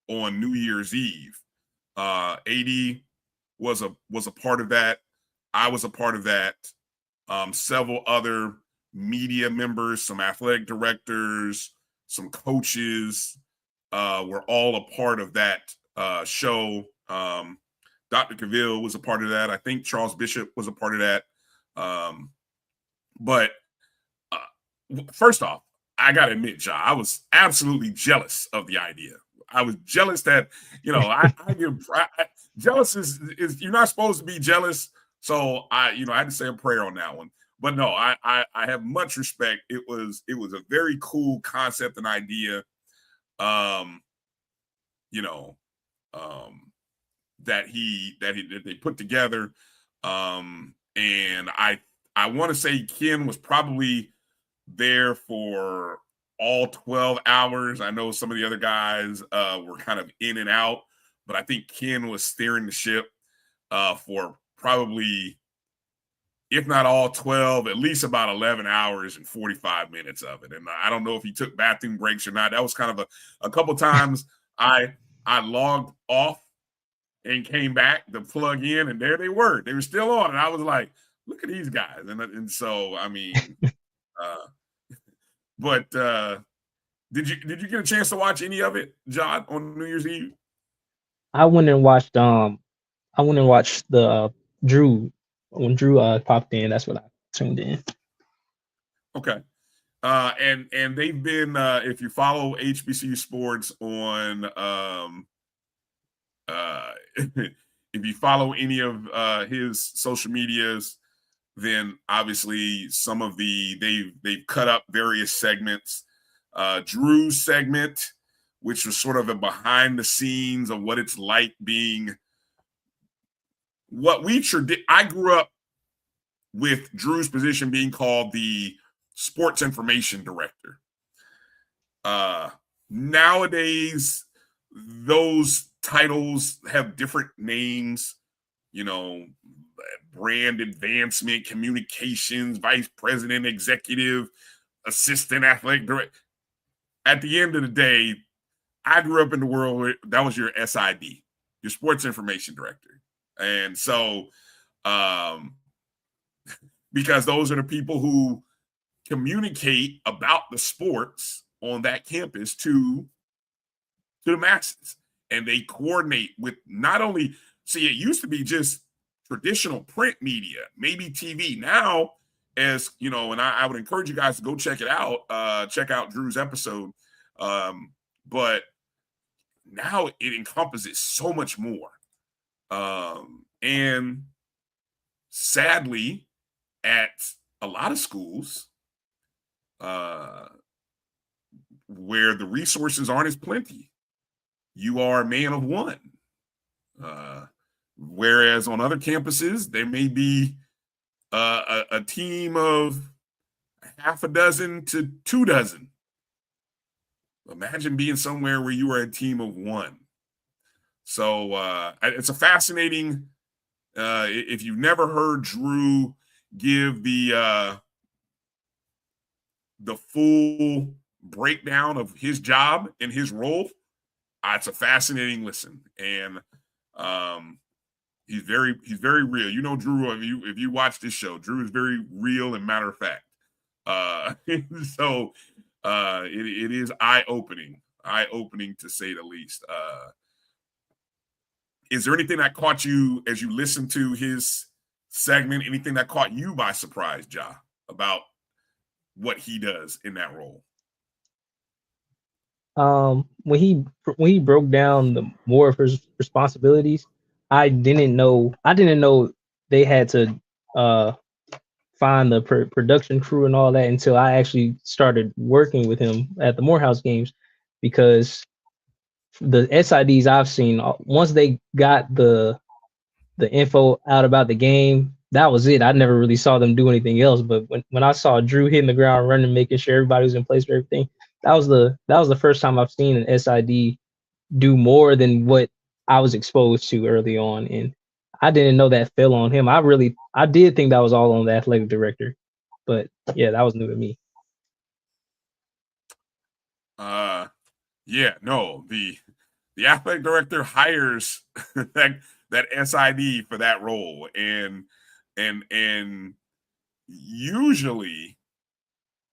on New Year's Eve. AD was a part of that. I was a part of that. Several other media members, some athletic directors, some coaches, were all a part of that show. Dr. Cavill was a part of that. I think Charles Bishop was a part of that. But first off, I got to admit, John, I was absolutely jealous of the idea. I was jealous that, jealous is you're not supposed to be jealous. So I had to say a prayer on that one. But no, I have much respect. It was a very cool concept and idea. That they put together. And I want to say Ken was probably there for all 12 hours. I know some of the other guys were kind of in and out, but I think Ken was steering the ship for probably, if not all 12, at least about 11 hours and 45 minutes of it. And I don't know if he took bathroom breaks or not. That was kind of a couple times I logged off and came back to plug in, and there they were. They were still on. And I was like, look at these guys. And so, I mean, but did you get a chance to watch any of it, John, on New Year's Eve? I went and watched the Drew. When Drew popped in, that's what I tuned in. Okay. And they've been, if you follow HBCU Sports on, if you follow any of his social medias, then obviously some of they've cut up various segments. Drew's segment, which was sort of a behind the scenes of what it's like being what I grew up with Drew's position being called the sports information director. Nowadays, those titles have different names, brand advancement, communications, vice president, executive, assistant, athletic director. At the end of the day, I grew up in the world where that was your SID, your sports information director. And so, because those are the people who communicate about the sports on that campus to the masses, and they coordinate with not only, see, it used to be just traditional print media, maybe TV. Now, as you know, and I would encourage you guys to go check it out, check out Drew's episode. But now it encompasses so much more. And sadly, at a lot of schools, where the resources aren't as plenty, you are a man of one. Whereas on other campuses, there may be a team of half a dozen to 2 dozen. Imagine being somewhere where you are a team of one. So it's a fascinating, if you've never heard Drew give the full breakdown of his job and his role, it's a fascinating listen. And he's very real. You know, Drew, if you watch this show, Drew is very real and matter of fact. So it is eye-opening to say the least. Is there anything that caught you as you listened to his segment? Anything that caught you by surprise, Ja, about what he does in that role? When he broke down more of his responsibilities, I didn't know they had to find the production crew and all that until I actually started working with him at the Morehouse games, because the SIDs I've seen, once they got the info out about the game, that was it. I never really saw them do anything else. But when I saw Drew hitting the ground running, making sure everybody was in place for everything, that was the first time I've seen an SID do more than what I was exposed to early on. And I didn't know that fell on him. I did think that was all on the athletic director, but yeah, that was new to me. Yeah, no, the athletic director hires that SID for that role, and usually,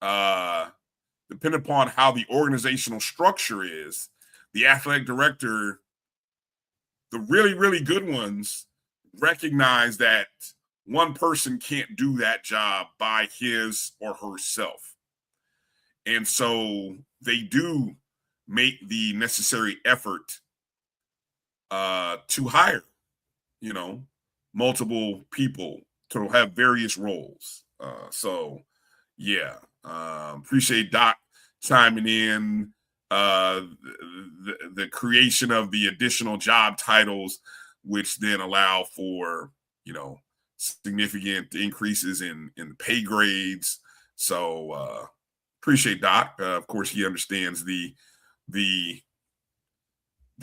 depending upon how the organizational structure is, the athletic director, the really, really good ones, recognize that one person can't do that job by his or herself. And so they do make the necessary effort to hire, multiple people to have various roles. So, yeah, appreciate Doc chiming in. The creation of the additional job titles, which then allow for, significant increases in pay grades. So appreciate Doc. Of course, he understands the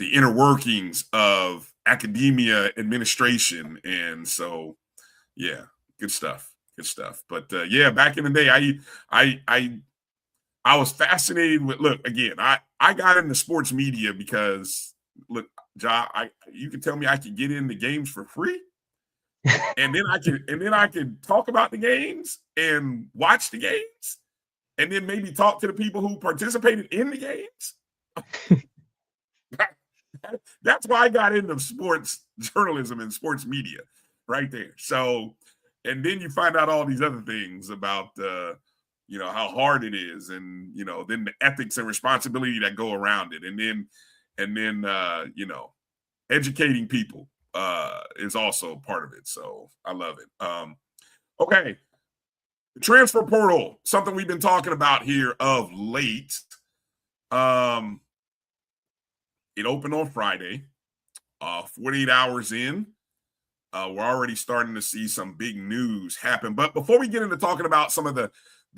inner workings of academia administration. And so, yeah, good stuff. But yeah, back in the day, I was fascinated with, look, again, I got into sports media because, look, Ja, you can tell me I can get into games for free, and then I can talk about the games and watch the games, and then maybe talk to the people who participated in the games. That's why I got into sports journalism and sports media right there. So, and then you find out all these other things about how hard it is, and then the ethics and responsibility that go around it, and then educating people is also part of it. So I love it. Okay, the transfer portal, something we've been talking about here of late. It opened on Friday. 48 hours in, We're already starting to see some big news happen. But before we get into talking about some of the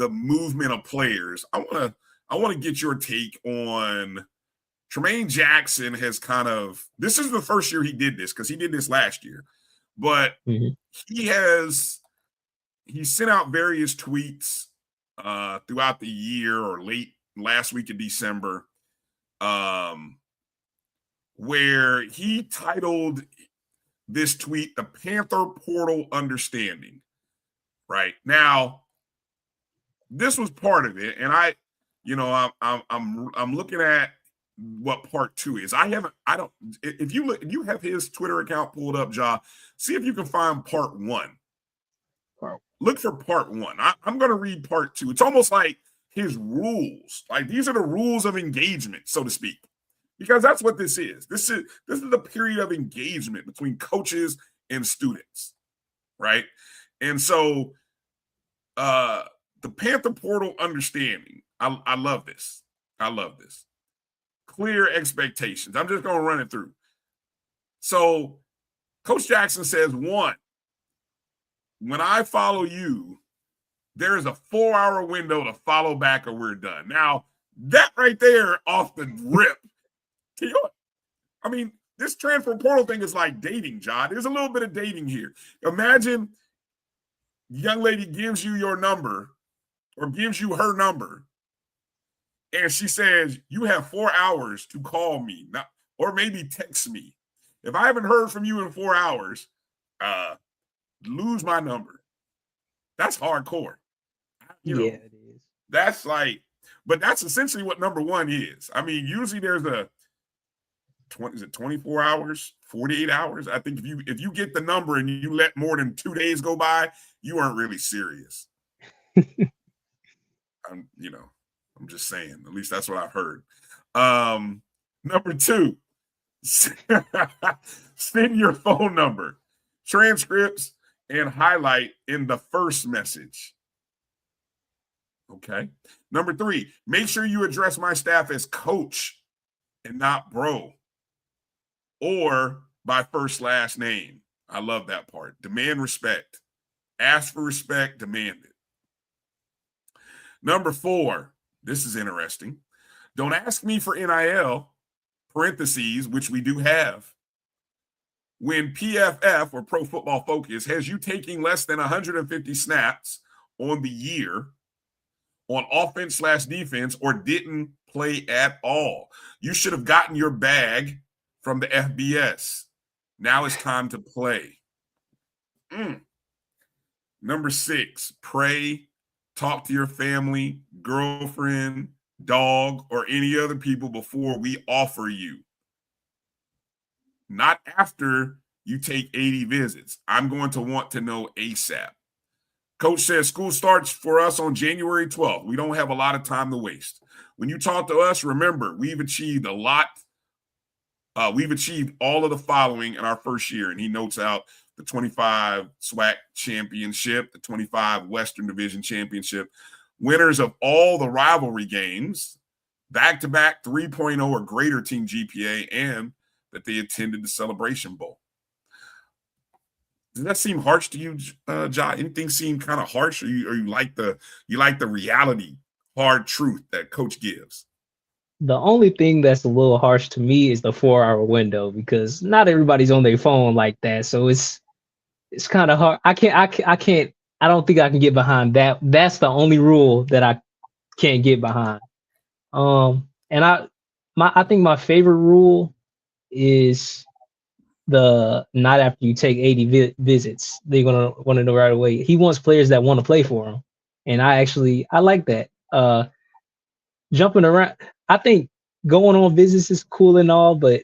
movement of players, I want to get your take on Tremaine Jackson. Has kind of, this is the first year he did this, because he did this last year, but he sent out various tweets throughout the year or late last week of December, where he titled this tweet "The Panther Portal Understanding." Right now, this was part of it, and I'm looking at what part 2 is. If you have his Twitter account pulled up, Ja, see if you can find part 1. Look for part 1. I'm going to read part 2. It's almost like his rules. Like, these are the rules of engagement, so to speak, because that's what this is. This is the period of engagement between coaches and students, right? And so, the Panther Portal Understanding. I love this. I love this. Clear expectations. I'm just going to run it through. So, Coach Jackson says, 1, when I follow you, there is a 4-hour window to follow back or we're done. Now, that right there off the rip. I mean, this transfer portal thing is like dating, John. There's a little bit of dating here. Imagine the young lady gives you your number or gives you her number, and she says, you have 4 hours to call me, or maybe text me. If I haven't heard from you in 4 hours, lose my number. That's hardcore. It is. That's like, but that's essentially what number 1 is. I mean, usually there's is it 24 hours, 48 hours? I think if you get the number and you let more than 2 days go by, you aren't really serious. I'm just saying. At least that's what I've heard. Number 2, send your phone number, transcripts, and highlight in the first message. Okay. Number 3, make sure you address my staff as coach and not bro, or by first/last name. I love that part. Demand respect. Ask for respect, demand it. Number 4, this is interesting. Don't ask me for NIL, parentheses, which we do have, when PFF, or Pro Football Focus, has you taking less than 150 snaps on the year on offense/defense or didn't play at all. You should have gotten your bag from the FBS. Now it's time to play. Number 6, pray, talk to your family, girlfriend, dog, or any other people before we offer you. Not after you take 80 visits. I'm going to want to know ASAP. Coach says school starts for us on January 12th. We don't have a lot of time to waste. When you talk to us, remember, we've achieved a lot. We've achieved all of the following in our first year. And he notes out the 25 SWAC championship, the 25 Western Division championship, winners of all the rivalry games, back-to-back 3.0 or greater team GPA, and that they attended the Celebration Bowl. Does that seem harsh to you, Ja? Anything seem kind of harsh, or you like the reality, hard truth that Coach gives? The only thing that's a little harsh to me is the 4-hour window, because not everybody's on their phone like that. So it's kind of hard. I don't think I can get behind that. That's the only rule that I can't get behind. And I think my favorite rule is the not after you take 80 visits. They're going to want to know right away. He wants players that want to play for him. And I like that. Jumping around, I think going on visits is cool and all, but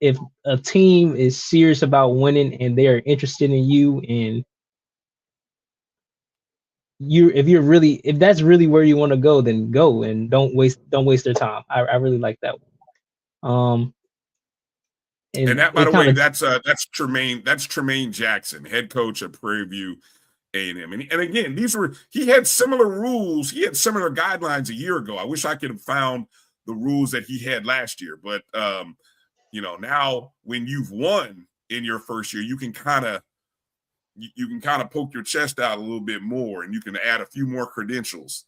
if a team is serious about winning and they're interested in you, and if that's really where you want to go, then go, and don't waste their time. I really like that one. And that, by the way, that's Tremaine Jackson, head coach of Prairie View A&M. And again, he had similar rules. He had similar guidelines a year ago. I wish I could have found the rules that he had last year. But, now when you've won in your first year, you can kind of you can kind of poke your chest out a little bit more, and you can add a few more credentials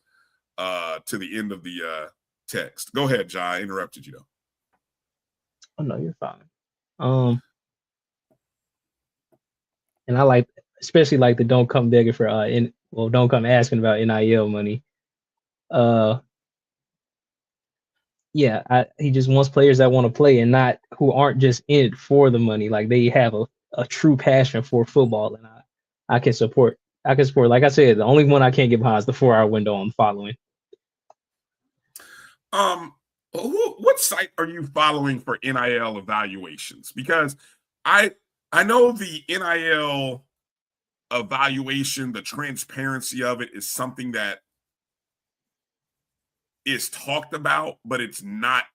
to the end of the text. Go ahead, Jai. I interrupted you though. Oh no, you're fine. And I like, especially like the don't come begging for don't come asking about NIL money. He just wants players that want to play and not who aren't just in it for the money. Like they have a true passion for football, and I can support. Like I said, the only one I can't get behind is the 4-hour window I'm following. What site are you following for NIL evaluations? Because I know the NIL evaluation, the transparency of it is something that is talked about, but it's not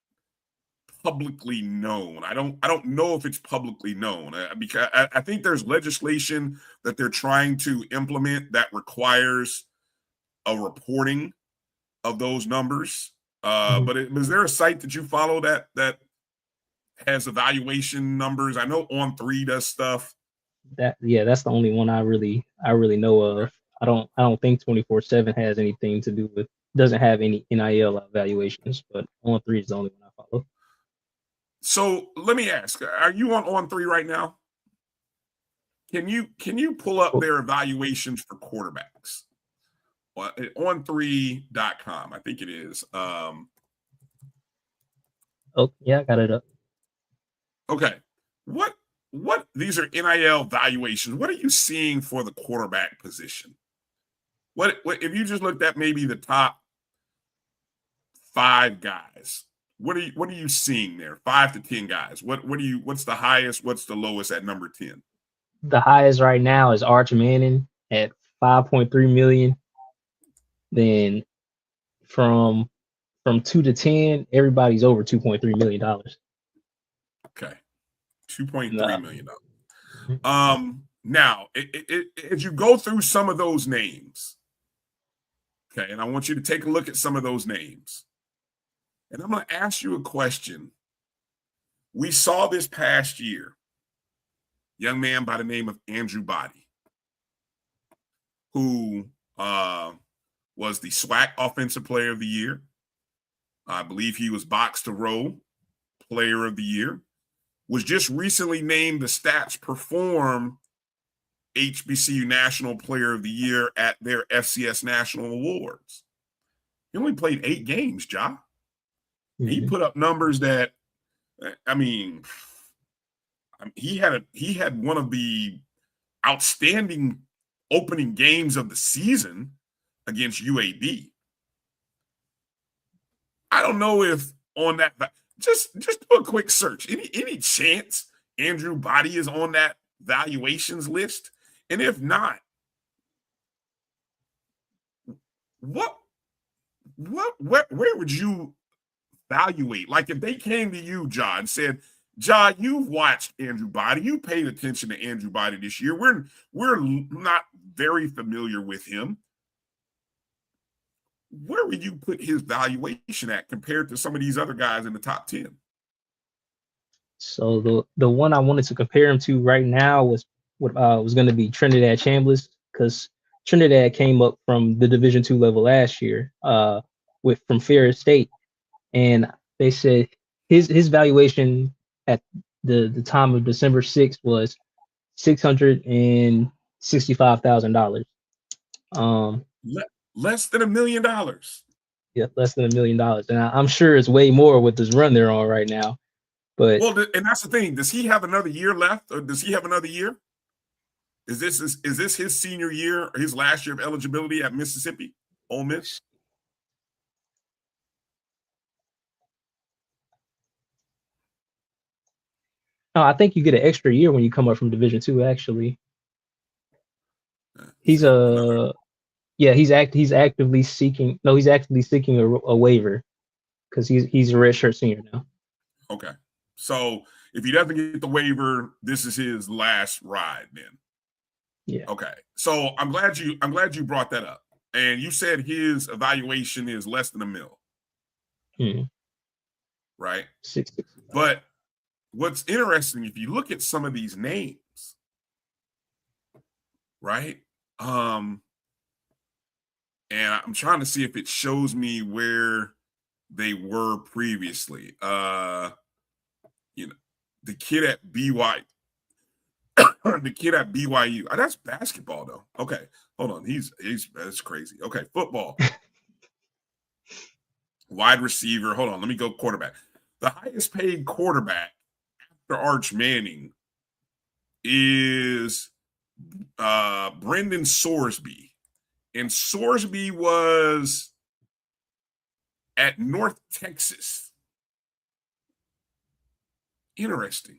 publicly known. I don't know if it's publicly known because I think there's legislation that they're trying to implement that requires a reporting of those numbers. But is there a site that you follow that has evaluation numbers? I know On3 does stuff. That's the only one I really know of. I don't think 24/7 has anything to do with, doesn't have any NIL evaluations, but On3 is the only one I follow. So let me ask, are you on On3 right now? Can you pull up their evaluations for quarterbacks? On3.com, I think it is. Oh yeah, I got it up. Okay. What these are NIL evaluations. What are you seeing for the quarterback position? What if you just looked at maybe the top 5 guys? What are you seeing there? 5 to 10 guys. What's the highest? What's the lowest at number 10? The highest right now is Arch Manning at 5.3 million. Then from 2 to 10, everybody's over $2.3 million. Okay. $2.3 million. Now, as you go through some of those names, okay, and I want you to take a look at some of those names. And I'm going to ask you a question. We saw this past year, young man by the name of Andrew Body, who was the SWAC Offensive Player of the Year. I believe he was Box to Row Player of the Year. Was just recently named the Stats Perform HBCU National Player of the Year at their FCS National Awards. He only played 8 games, Ja. Mm-hmm. He put up numbers that, he had one of the outstanding opening games of the season against UAB. I don't know if on that, just do a quick search. Any chance Andrew Body is on that valuations list? And if not, where would you evaluate? Like if they came to you, Ja, and said, Ja, you've watched Andrew Body, you paid attention to Andrew Body this year. We're not very familiar with him. Where would you put his valuation at compared to some of these other guys in the top 10? So the one I wanted to compare him to right now was going to be Trinidad Chambliss, because Trinidad came up from the Division II level last year from Ferris State, and they said his valuation at the time of December 6th was $665,000. Less than $1 million. Yeah, less than $1 million, and I'm sure it's way more with this run they're on right now. But and that's the thing. Does he have another year left, or does he have another year? Is this his senior year, or his last year of eligibility at Mississippi, Ole Miss? No, I think you get an extra year when you come up from Division II. Actually, he's actively seeking. No, he's actively seeking a waiver because he's a redshirt senior now. Okay, so if he doesn't get the waiver, this is his last ride then. Yeah. Okay, so I'm glad you brought that up, and you said his evaluation is less than $1 million. Mm-hmm. Right. 6. But what's interesting, if you look at some of these names, right? And I'm trying to see if it shows me where they were previously. The kid at BYU. The kid at BYU. That's basketball though. Okay, hold on. That's crazy. Okay, football. Wide receiver. Hold on. Let me go quarterback. The highest paid quarterback after Arch Manning is Brendan Sorsby. And Sorsby was at North Texas. Interesting.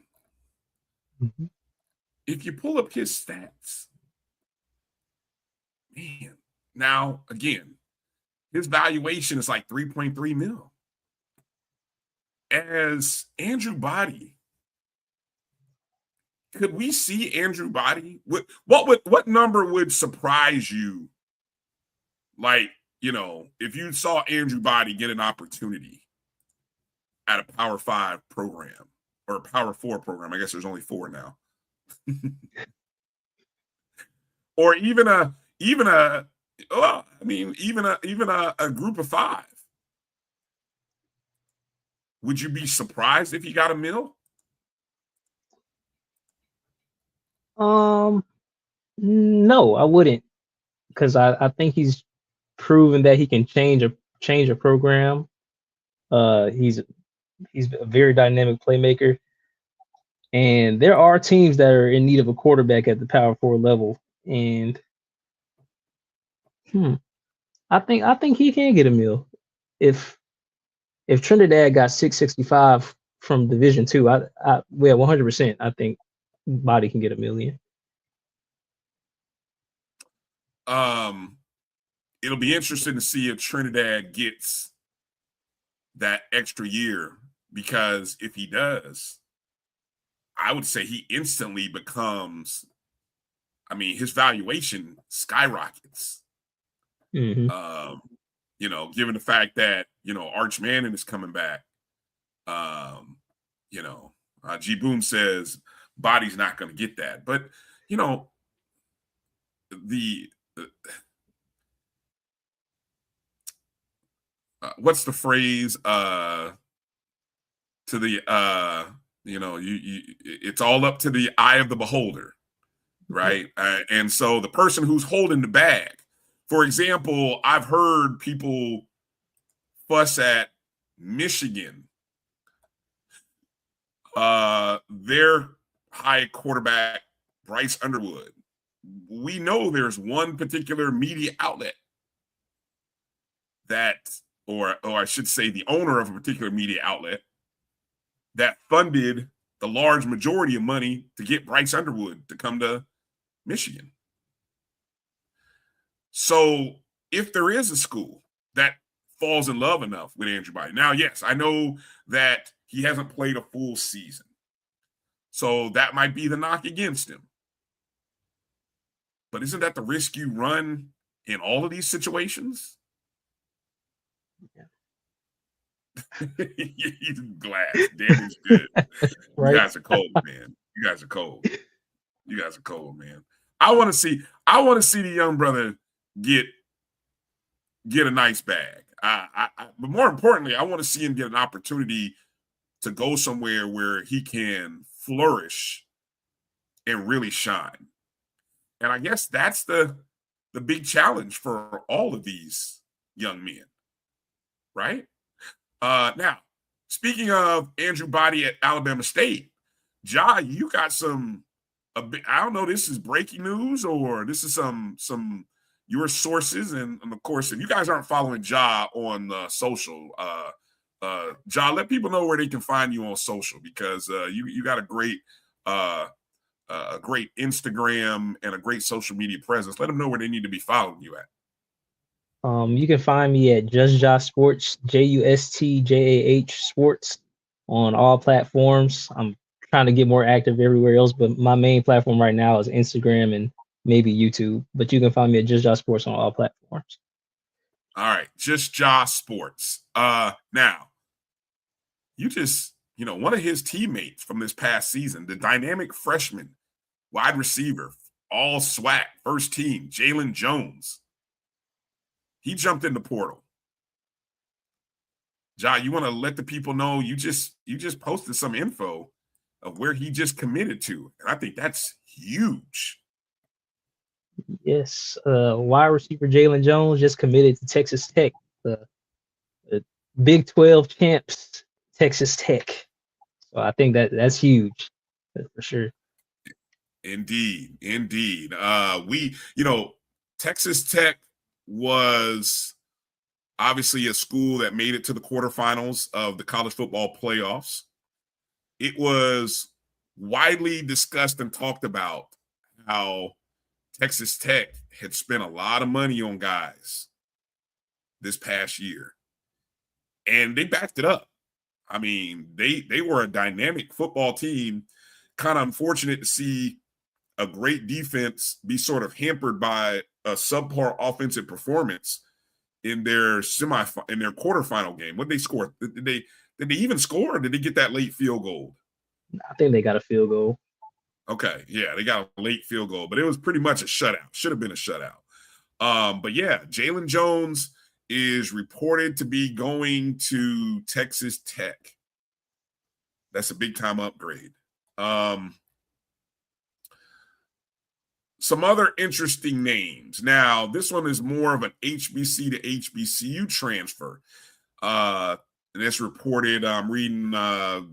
Mm-hmm. If you pull up his stats, man, now again, his valuation is like 3.3 mil. As Andrew Body, could we see Andrew Body? What number would surprise you? Like, if you saw Andrew Body get an opportunity at a Power 5 program or a Power 4 program, I guess there's only 4 now. Or even a group of 5. Would you be surprised if he got a mil? No, I wouldn't, because I think he's proven that he can change a program. He's a very dynamic playmaker, and there are teams that are in need of a quarterback at the Power 4 level, and I think he can get a mil. If Trinidad got 665 from Division 2, 100%. I think Body can get $1 million. It'll be interesting to see if Trinidad gets that extra year, because if he does, I would say he instantly becomes, his valuation skyrockets. Mm-hmm. Given the fact that, Arch Manning is coming back, G Boom says Body's not going to get that. But, what's the phrase? It's all up to the eye of the beholder, right? And so the person who's holding the bag, for example, I've heard people fuss at Michigan. Their high quarterback, Bryce Underwood. We know there's one particular media outlet that, or I should say the owner of a particular media outlet, that funded the large majority of money to get Bryce Underwood to come to Michigan. So if there is a school that falls in love enough with Andrew Body, now, yes, I know that he hasn't played a full season, so that might be the knock against him. But isn't that the risk you run in all of these situations? Yeah. He's glass. Damn, he's good. Right? You guys are cold, man. You guys are cold, man. I want to see the young brother get a nice bag. But more importantly, I want to see him get an opportunity to go somewhere where he can flourish and really shine. And I guess that's the big challenge for all of these young men, right? Now, speaking of Andrew Body at Alabama State, Ja, you got I don't know, this is breaking news or this is some your sources, and of course, if you guys aren't following Ja on social, Ja, let people know where they can find you on social, because you got a great Instagram and a great social media presence. Let them know where they need to be following you at. You can find me at Just Ja Sports, JUSTJAH Sports, on all platforms. I'm trying to get more active everywhere else, but my main platform right now is Instagram and maybe YouTube. But you can find me at Just Ja Sports on all platforms. All right, Just Ja Sports. Now, you just, one of his teammates from this past season, the dynamic freshman wide receiver, all SWAC, first team, Jalen Jones. He jumped in the portal. Ja, you want to let the people know you just posted some info of where he just committed to. And I think that's huge. Yes, wide receiver Jalen Jones just committed to Texas Tech, the Big 12 champs, Texas Tech. So I think that's huge for sure. Indeed. Texas Tech was obviously a school that made it to the quarterfinals of the college football playoffs. It was widely discussed and talked about how Texas Tech had spent a lot of money on guys this past year, and they backed it up. I mean, they were a dynamic football team. Kind of unfortunate to see a great defense be sort of hampered by a subpar offensive performance in their quarterfinal game. What did they score? Did they even score, or did they get that late field goal? I think they got a field goal. Okay, yeah, they got a late field goal, but it was pretty much a shutout. Should have been a shutout. But yeah, Jalen Jones is reported to be going to Texas Tech. That's a big time upgrade. Some other interesting names. Now, this one is more of an HBC to HBCU transfer. And it's reported, I'm reading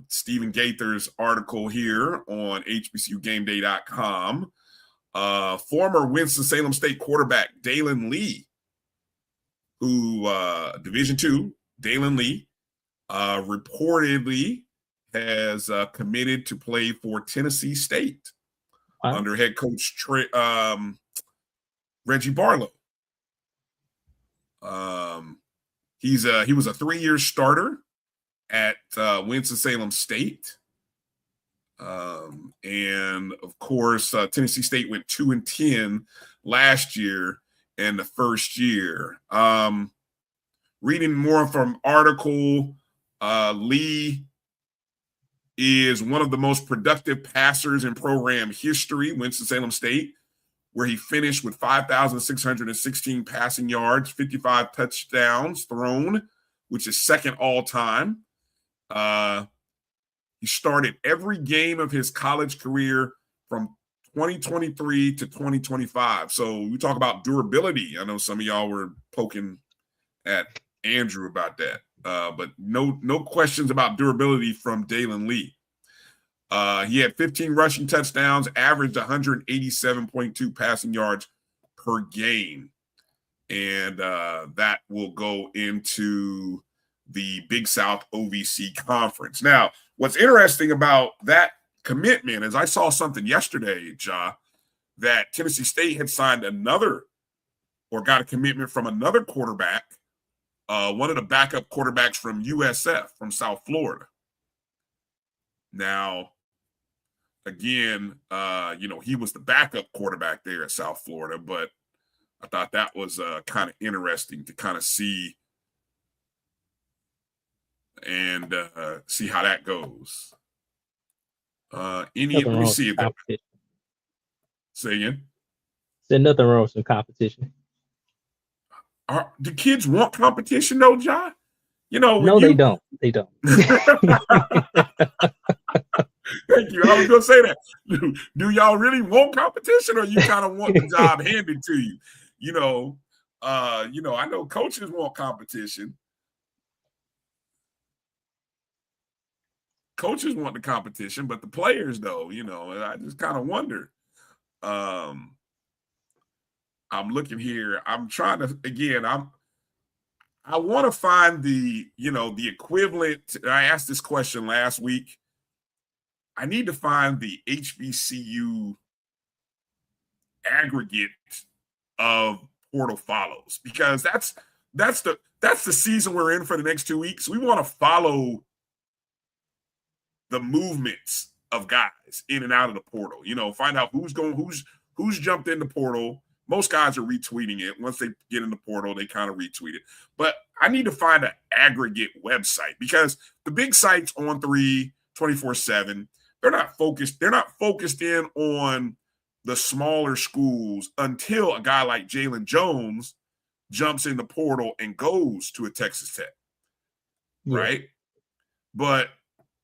Stephen Gaither's article here on HBCUGameDay.com. Former Winston-Salem State quarterback Dalen Lee, who Division II, Dalen Lee, reportedly has committed to play for Tennessee State under head coach Reggie Barlow. He was a 3-year starter at Winston-Salem State. And of course, Tennessee State went 2-10 last year in the first year. Reading more from article, Lee is one of the most productive passers in program history, Winston-Salem State, where he finished with 5,616 passing yards, 55 touchdowns thrown, which is second all time. He started every game of his college career from 2023 to 2025. So we talk about durability. I know some of y'all were poking at Andrew about that, but no questions about durability from Dalen Lee. He had 15 rushing touchdowns, averaged 187.2 passing yards per game. And that will go into the Big South OVC Conference. Now, what's interesting about that commitment is I saw something yesterday, Ja, that Tennessee State had signed got a commitment from another quarterback, one of the backup quarterbacks from USF, from South Florida. Now, again, he was the backup quarterback there at South Florida, but I thought that was kind of interesting to kind of see and see how that goes. Let me see if say again. There's nothing wrong with some competition. Do kids want competition though, John? No, they don't. They don't. Thank you. I was gonna say that. Do y'all really want competition, or you kind of want the job handed to you? I know coaches want competition. Coaches want the competition, but the players, though, I just kind of wonder. I'm looking here. I'm trying to, again, I want to find the equivalent. I asked this question last week. I need to find the HBCU aggregate of portal follows, because that's the season we're in for the next 2 weeks. We want to follow the movements of guys in and out of the portal, find out who's jumped in the portal. Most guys are retweeting it. Once they get in the portal, they kind of retweet it. But I need to find an aggregate website, because the big sites on 3, 24/7, they're not focused. They're not focused in on, the smaller schools until a guy like Jalen Jones jumps in the portal and goes to a Texas Tech, right? But,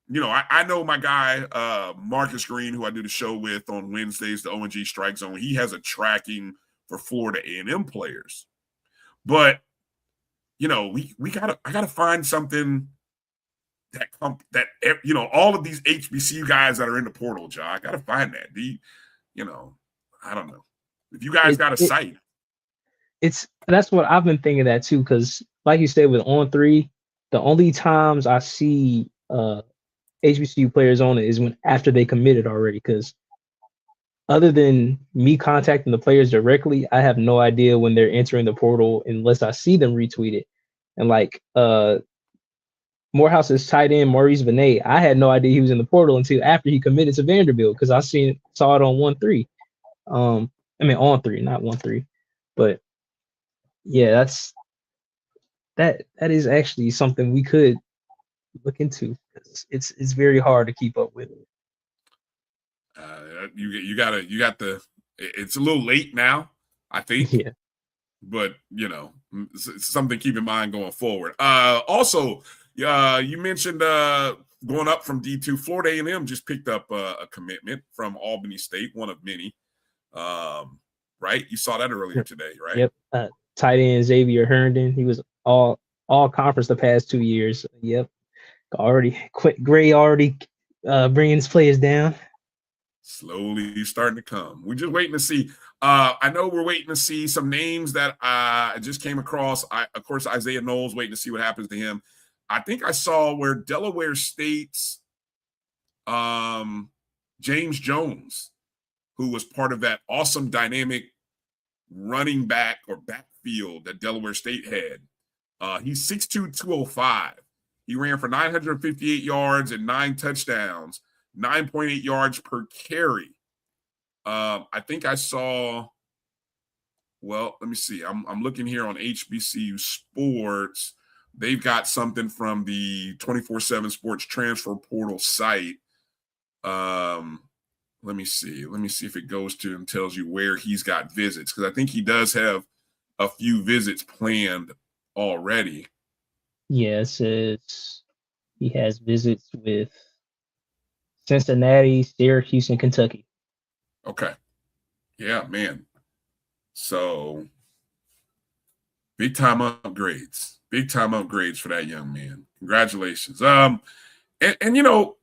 you know, I know my guy, Marcus Green, who I do the show with on Wednesdays, the O&G Strike Zone, he has a tracking for Florida A&M players. But, you know, I gotta find something that you know, all of these HBCU guys that are in the portal, John, I gotta find that. You know, I don't know. If you guys got a site. That's what I've been thinking that too, because like you said, with On3, the only times I see HBCU players on it is when after they committed already, because other than me contacting the players directly, I have no idea when they're entering the portal unless I see them retweet it. And like Morehouse's tight end Maurice Benet, I had no idea he was in the portal until after he committed to Vanderbilt, because I saw it on 1-3. I mean on 3, not 1-3. But yeah, that is actually something we could look into. It's very hard to keep up with. It's a little late now, I think. Yeah. But, you know, it's something to keep in mind going forward. Also, you mentioned going up from D2. Florida A&M just picked up a commitment from Albany State, one of many. Right? You saw that earlier today, right? Yep. Tight end Xavier Herndon. He was all conference the past 2 years. Yep. Gray already bringing his players down. Slowly starting to come. We're just waiting to see. I know we're waiting to see some names that I just came across. Of course, Isaiah Knowles, waiting to see what happens to him. I think I saw where Delaware State's James Jones, who was part of that awesome dynamic running back or backfield that Delaware State had. He's 6'2", 205. He ran for 958 yards and 9 touchdowns, 9.8 yards per carry. I think I saw, well, let me see. I'm looking here on HBCU Sports. They've got something from the 24/7 Sports Transfer Portal site. Let me see. Let me see if it goes to and tells you where he's got visits, because I think he does have a few visits planned already. Yeah, it says he has visits with Cincinnati, Syracuse, and Kentucky. Okay. Yeah, man. So big time upgrades. Big time upgrades for that young man. Congratulations. And you know,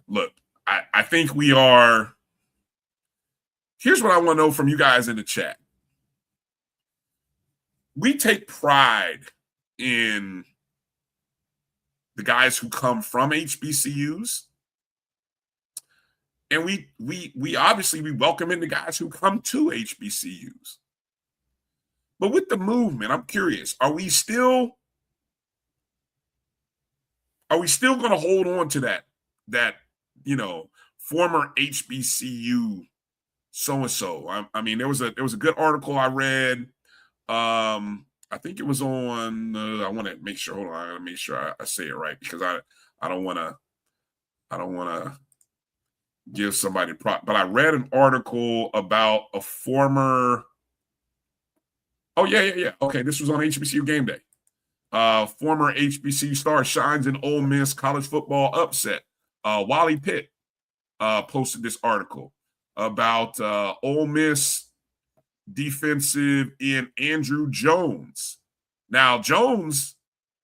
look, I think we are. Here's what I want to know from you guys in the chat. We take pride in the guys who come from HBCUs. And we obviously welcome in the guys who come to HBCUs. But with the movement, I'm curious, are we still going to hold on to that, you know, former HBCU so-and-so? I mean, there was a good article I read. I think it was on, I want to make sure, hold on, I got to make sure I say it right, because I don't want to give somebody prop, but I read an article about a former, okay, this was on HBCU Game Day. Former HBCU star shines in Ole Miss college football upset. Wally Pitt posted this article about Ole Miss defensive end Andrew Jones. Now, Jones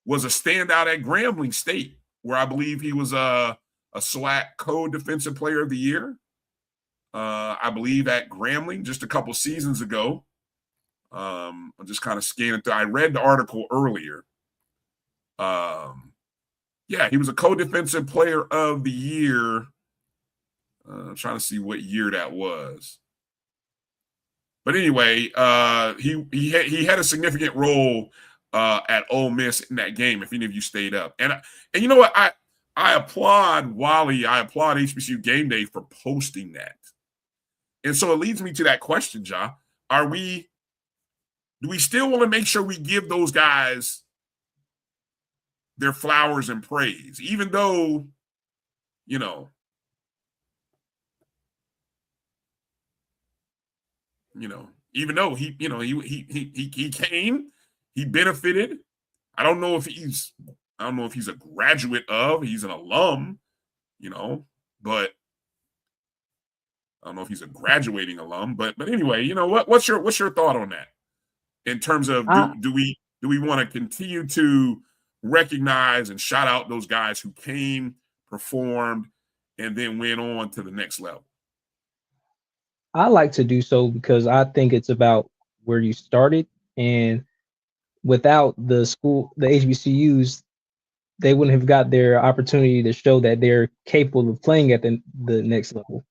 was a standout at Grambling State, where I believe he was a SWAC co-defensive player of the year. I believe at Grambling just a couple seasons ago. I'm just kind of scanning through. I read the article earlier. Yeah, he was a co-defensive player of the year. I'm trying to see what year that was. But anyway, he had a significant role at Ole Miss in that game, if any of you stayed up. And you know what? I applaud Wally. I applaud HBCU Game Day for posting that. And so it leads me to that question, Ja. Do we still want to make sure we give those guys their flowers and praise, even though, you know, even though he came, he benefited. I don't know if he's a graduate of, he's an alum, but I don't know if he's a graduating alum, but anyway, what's your thought on that in terms of do we want to continue to recognize and shout out those guys who came, performed, and then went on to the next level? I like to do so because I think it's about where you started, and without the HBCUs, they wouldn't have got their opportunity to show that they're capable of playing at the next level.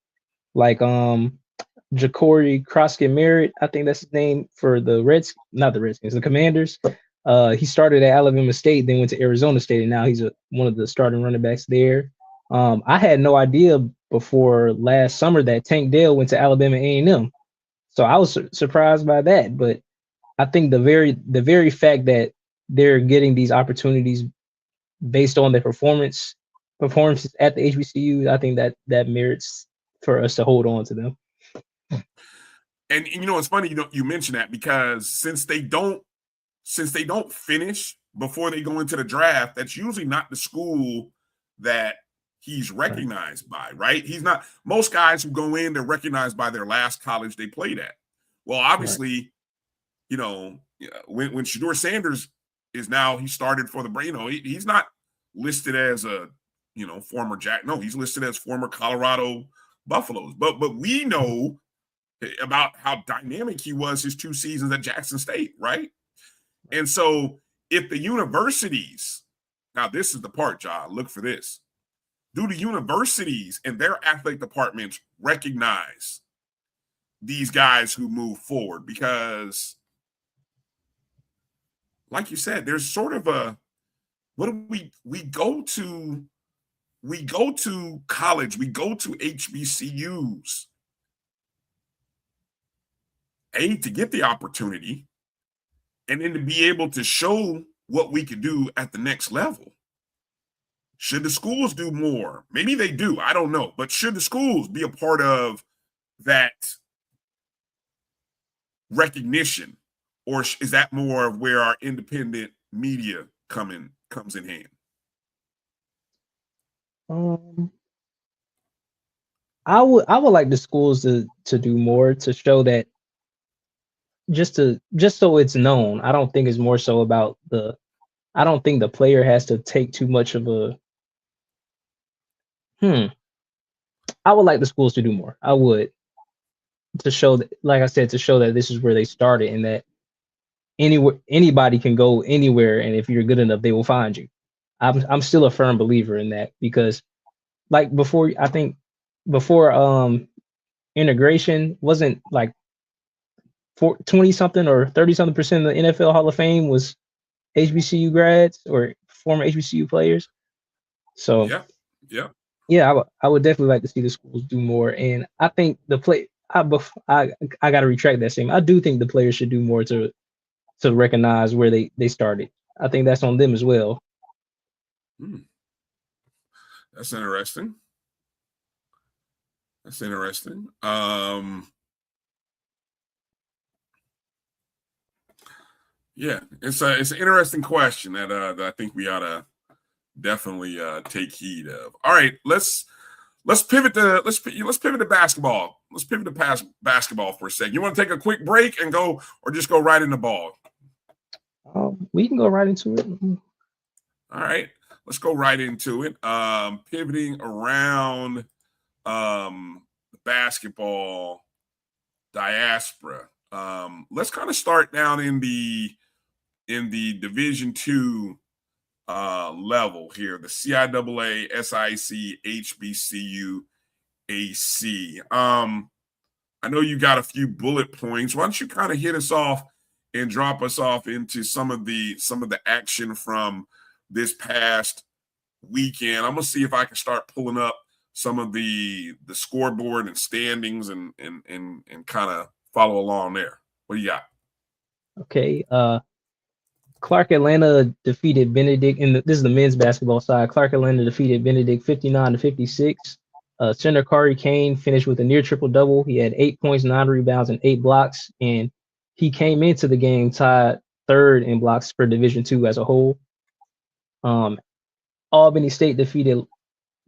Like Ja'Cory Croskett-Merritt, I think that's his name, for the the Commanders. He started at Alabama State, then went to Arizona State, and now he's one of the starting running backs there. I had no idea before last summer that Tank Dell went to Alabama A&M, so I was surprised by that. But I think the very fact that they're getting these opportunities based on their performances at the HBCU, I think that merits for us to hold on to them. And it's funny you mention that, because since they don't finish before they go into the draft, that's usually not the school that he's recognized by, right? He's not. Most guys who go in, they're recognized by their last college they played at. Well, obviously, when Shedeur Sanders is now, he started for the, he's not listed as a, former Jack. No, he's listed as former Colorado Buffaloes. But we know about how dynamic he was his 2 seasons at Jackson State, right? And so if the universities, now this is the part, John, look for this. Do the universities and their athletic departments recognize these guys who move forward? Because, like you said, there's sort of we go to college, we go to HBCUs, to get the opportunity, and then to be able to show what we could do at the next level. Should the schools do more? Maybe they do. I don't know. But should the schools be a part of that recognition? Or is that more of where our independent media comes in hand? I would like the schools to do more to show that, just so it's known. I don't think it's more so about I don't think the player has to take too much of a I would like the schools to do more. I would, to show that, like I said, to show that this is where they started, and that anybody can go anywhere, and if you're good enough, they will find you. I'm still a firm believer in that, because like before integration, wasn't like 20 something or 30 something percent of the NFL Hall of Fame was HBCU grads or former HBCU players. So yeah, I would definitely like to see the schools do more. And I think I got to retract that statement. I do think the players should do more to recognize where they started. I think that's on them as well. That's interesting. Yeah, it's an interesting question that I think we ought to definitely take heed of. All right, let's pivot to basketball. Let's pivot to past basketball for a second. You want to take a quick break and go, or just go right in the ball? We can go right into it. All right, let's go right into it. Pivoting around the basketball diaspora. Let's kind of start down in the Division II level here, the CIAA, SIC, HBCU, AC. I know you got a few bullet points. Why don't you kind of hit us off and drop us off into some of the action from this past weekend? I'm gonna see if I can start pulling up some of the scoreboard and standings and kind of follow along there. What do you got? Okay. Clark Atlanta defeated Benedict this is the men's basketball side. Clark Atlanta defeated Benedict 59-56. Center Kari Kane finished with a near triple-double. He had 8 points, 9 rebounds, and 8 blocks, and he came into the game tied third in blocks for Division II as a whole. Albany State defeated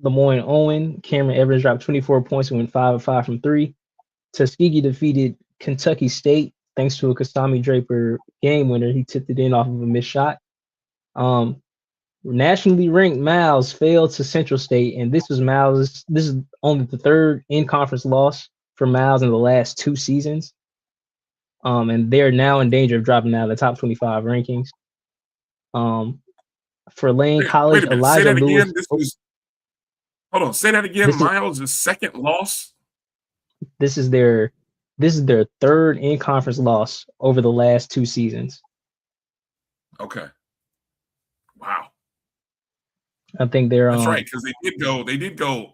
Lemoyne Owen. Cameron Evans dropped 24 points and went 5 of 5 from 3. Tuskegee defeated Kentucky State thanks to a Kasami Draper game winner. He tipped it in off of a missed shot. Nationally ranked Miles failed to Central State, and this is only the third in-conference loss for Miles in the last 2 seasons. And they're now in danger of dropping out of the top 25 rankings. For Lane College, Elijah Lewis. Hold on, say that again. Miles' second loss. This is their third in-conference loss over the last 2 seasons. Okay. Wow. I think they're that's right, because they did go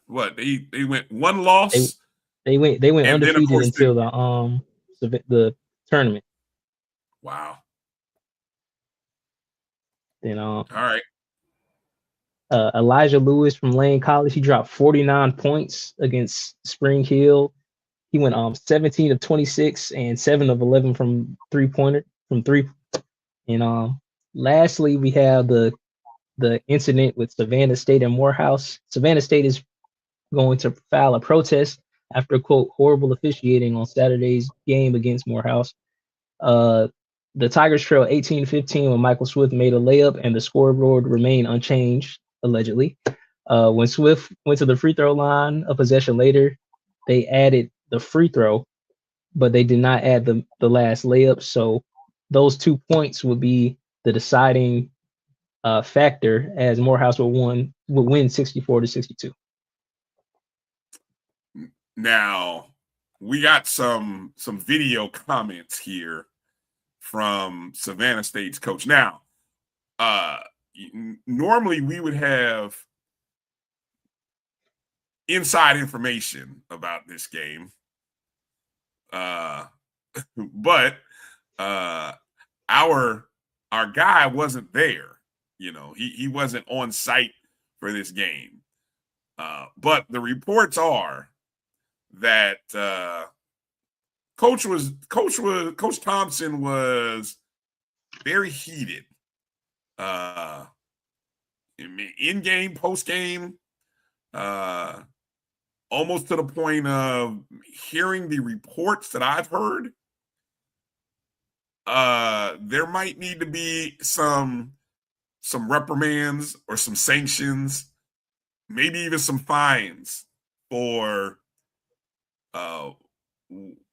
what they went 1 loss. They went undefeated until the tournament. Wow. Then all right. Elijah Lewis from Lane College, he dropped 49 points against Spring Hill. He went 17 of 26 and 7 of 11 from three. And lastly, we have the incident with Savannah State and Morehouse. Savannah State is going to file a protest after, quote, horrible officiating on Saturday's game against Morehouse. The Tigers trailed 18-15 when Michael Swift made a layup, and the scoreboard remained unchanged, allegedly. When Swift went to the free throw line a possession later, they added the free throw, but they did not add the last layup. So those 2 points would be the deciding factor, as Morehouse would win 64-62. Now, we got some video comments here from Savannah State's coach. Now, normally we would have inside information about this game, but our guy wasn't there. He wasn't on site for this game. But the reports are that Coach Thompson was very heated in game, post game, almost to the point of hearing the reports that I've heard. There might need to be some reprimands or some sanctions, maybe even some fines for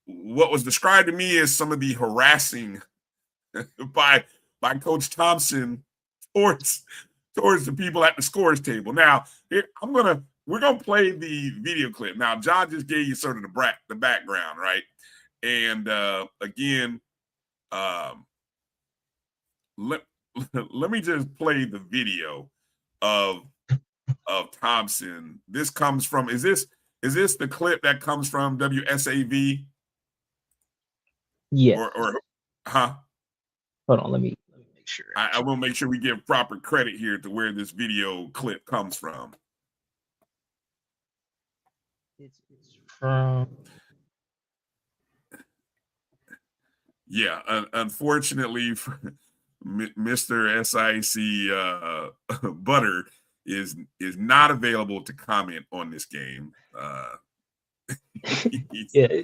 what was described to me as some of the harassing by Coach Thompson towards the people at the scores table. Now, here we're gonna play the video clip. Now, John just gave you sort of the background, right? And again, let me just play the video of Thompson. This comes from is this the clip that comes from WSAV? Yeah. Or huh? Hold on, let me make sure. I will make sure we give proper credit here to where this video clip comes from. It's from. Yeah, unfortunately, Mr. SIC Butter is not available to comment on this game. Yeah.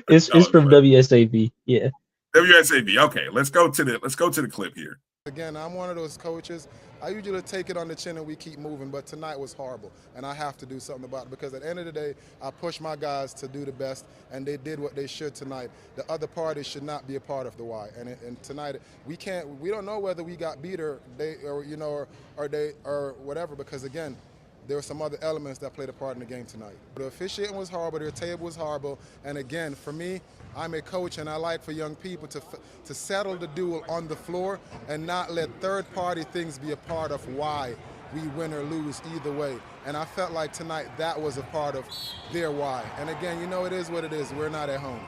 It's from WSAV. Yeah. WSAV. Okay, let's go to the clip here. Again, I'm one of those coaches. I usually take it on the chin and we keep moving, but tonight was horrible, and I have to do something about it because at the end of the day, I push my guys to do the best, and they did what they should tonight. The other parties should not be a part of the why, and tonight we don't know whether we got beat or whatever, because again, there were some other elements that played a part in the game tonight. The officiating was horrible, their table was horrible, and again, for me, I'm a coach and I like for young people to settle the duel on the floor and not let third-party things be a part of why we win or lose either way. And I felt like tonight that was a part of their why. And again, it is what it is. We're not at home.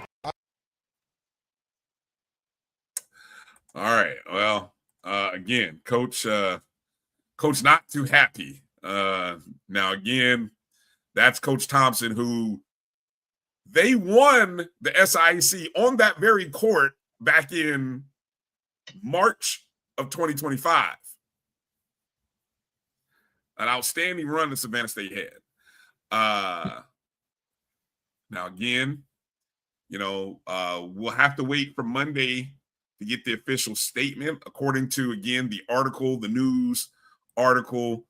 All right. Well, again, Coach not too happy Now, again, that's Coach Thompson, who they won the SIAC on that very court back in March of 2025. An outstanding run that Savannah State had. Now, again, we'll have to wait for Monday to get the official statement. According to, again, the article, the news article,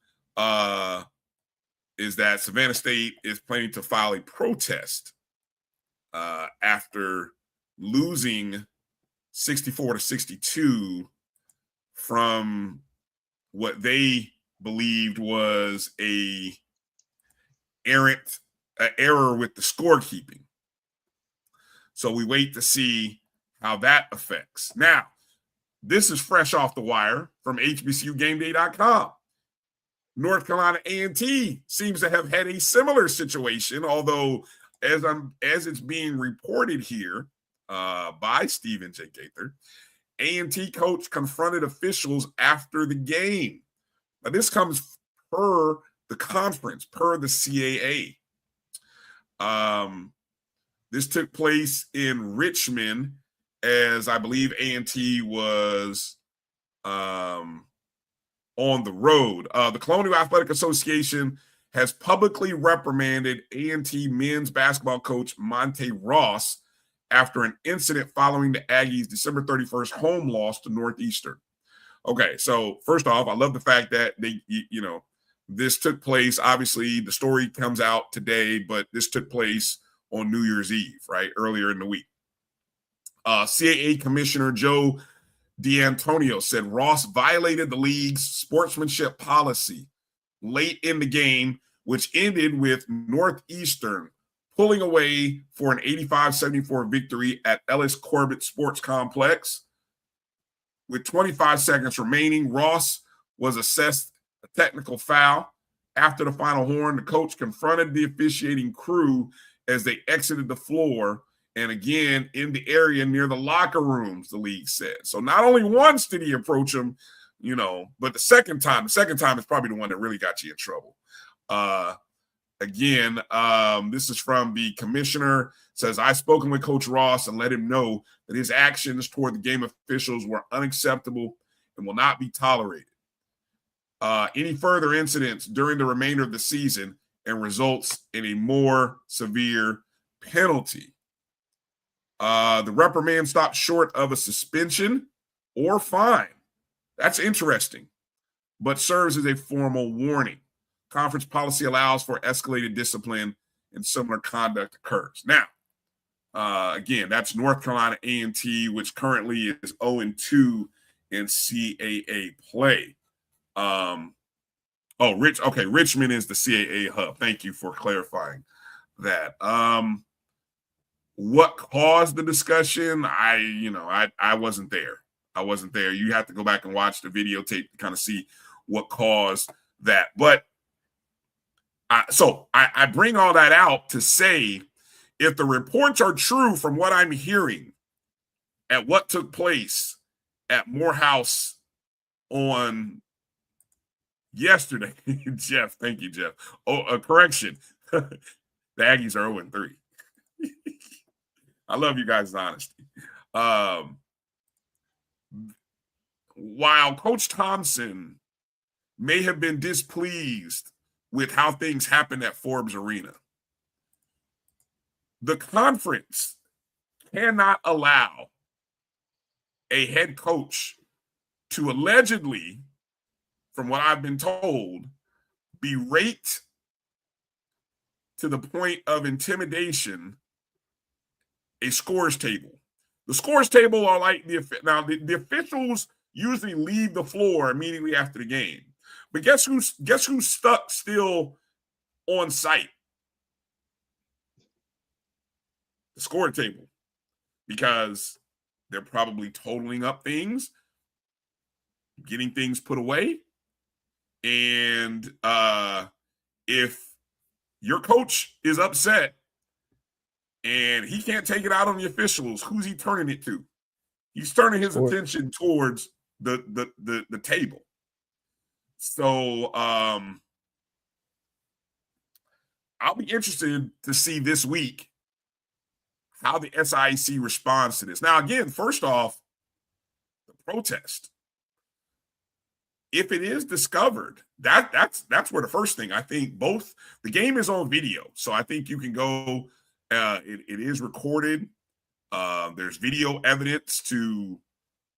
is that Savannah State is planning to file a protest after losing 64-62 from what they believed was a error with the scorekeeping. So we wait to see how that affects. Now, this is fresh off the wire from HBCUGameDay.com. North Carolina A&T seems to have had a similar situation, although as it's being reported here by Stephen J. Gaither, A&T coach confronted officials after the game. Now, this comes per the conference, per the CAA. This took place in Richmond, as I believe A&T was on the road. The Colonial Athletic Association has publicly reprimanded A&T men's basketball coach Monte Ross after an incident following the Aggies' December 31st home loss to Northeastern. Okay, so first off, I love the fact that this took place. Obviously, the story comes out today, but this took place on New Year's Eve, right, earlier in the week. CAA Commissioner Joe D'Antonio said Ross violated the league's sportsmanship policy late in the game, which ended with Northeastern pulling away for an 85-74 victory at Ellis Corbett Sports Complex. With 25 seconds remaining, Ross was assessed a technical foul. After the final horn, the coach confronted the officiating crew as they exited the floor, and again in the area near the locker rooms, the league said. So not only once did he approach him, but the second time is probably the one that really got you in trouble. This is from the commissioner. Says, I've spoken with Coach Ross and let him know that his actions toward the game officials were unacceptable and will not be tolerated. Any further incidents during the remainder of the season and results in a more severe penalty. The reprimand stopped short of a suspension or fine. That's interesting, but serves as a formal warning. Conference policy allows for escalated discipline and similar conduct occurs. Now, again, that's North Carolina A&T, which currently is 0-2 in CAA play. Richmond is the CAA hub. Thank you for clarifying that. What caused the discussion? I wasn't there. You have to go back and watch the videotape to kind of see what caused that. But I bring all that out to say, if the reports are true from what I'm hearing at what took place at Morehouse on yesterday, Jeff, thank you, Jeff. Correction. The Aggies are 0-3. I love you guys' honesty. While Coach Thompson may have been displeased with how things happened at Forbes Arena, the conference cannot allow a head coach to allegedly, from what I've been told, berate to the point of intimidation a scores table. The scores table are like the officials usually leave the floor immediately after the game. But guess who's stuck still on site? The score table. Because they're probably totaling up things, getting things put away. And if your coach is upset and he can't take it out on the officials, who's he turning it to? He's turning his attention towards the table. So I'll be interested to see this week how the SIAC responds to this. Now, again, first off, the protest. If it is discovered, that's where the first thing, I think both the game is on video. So I think you can go, it is recorded. There's video evidence to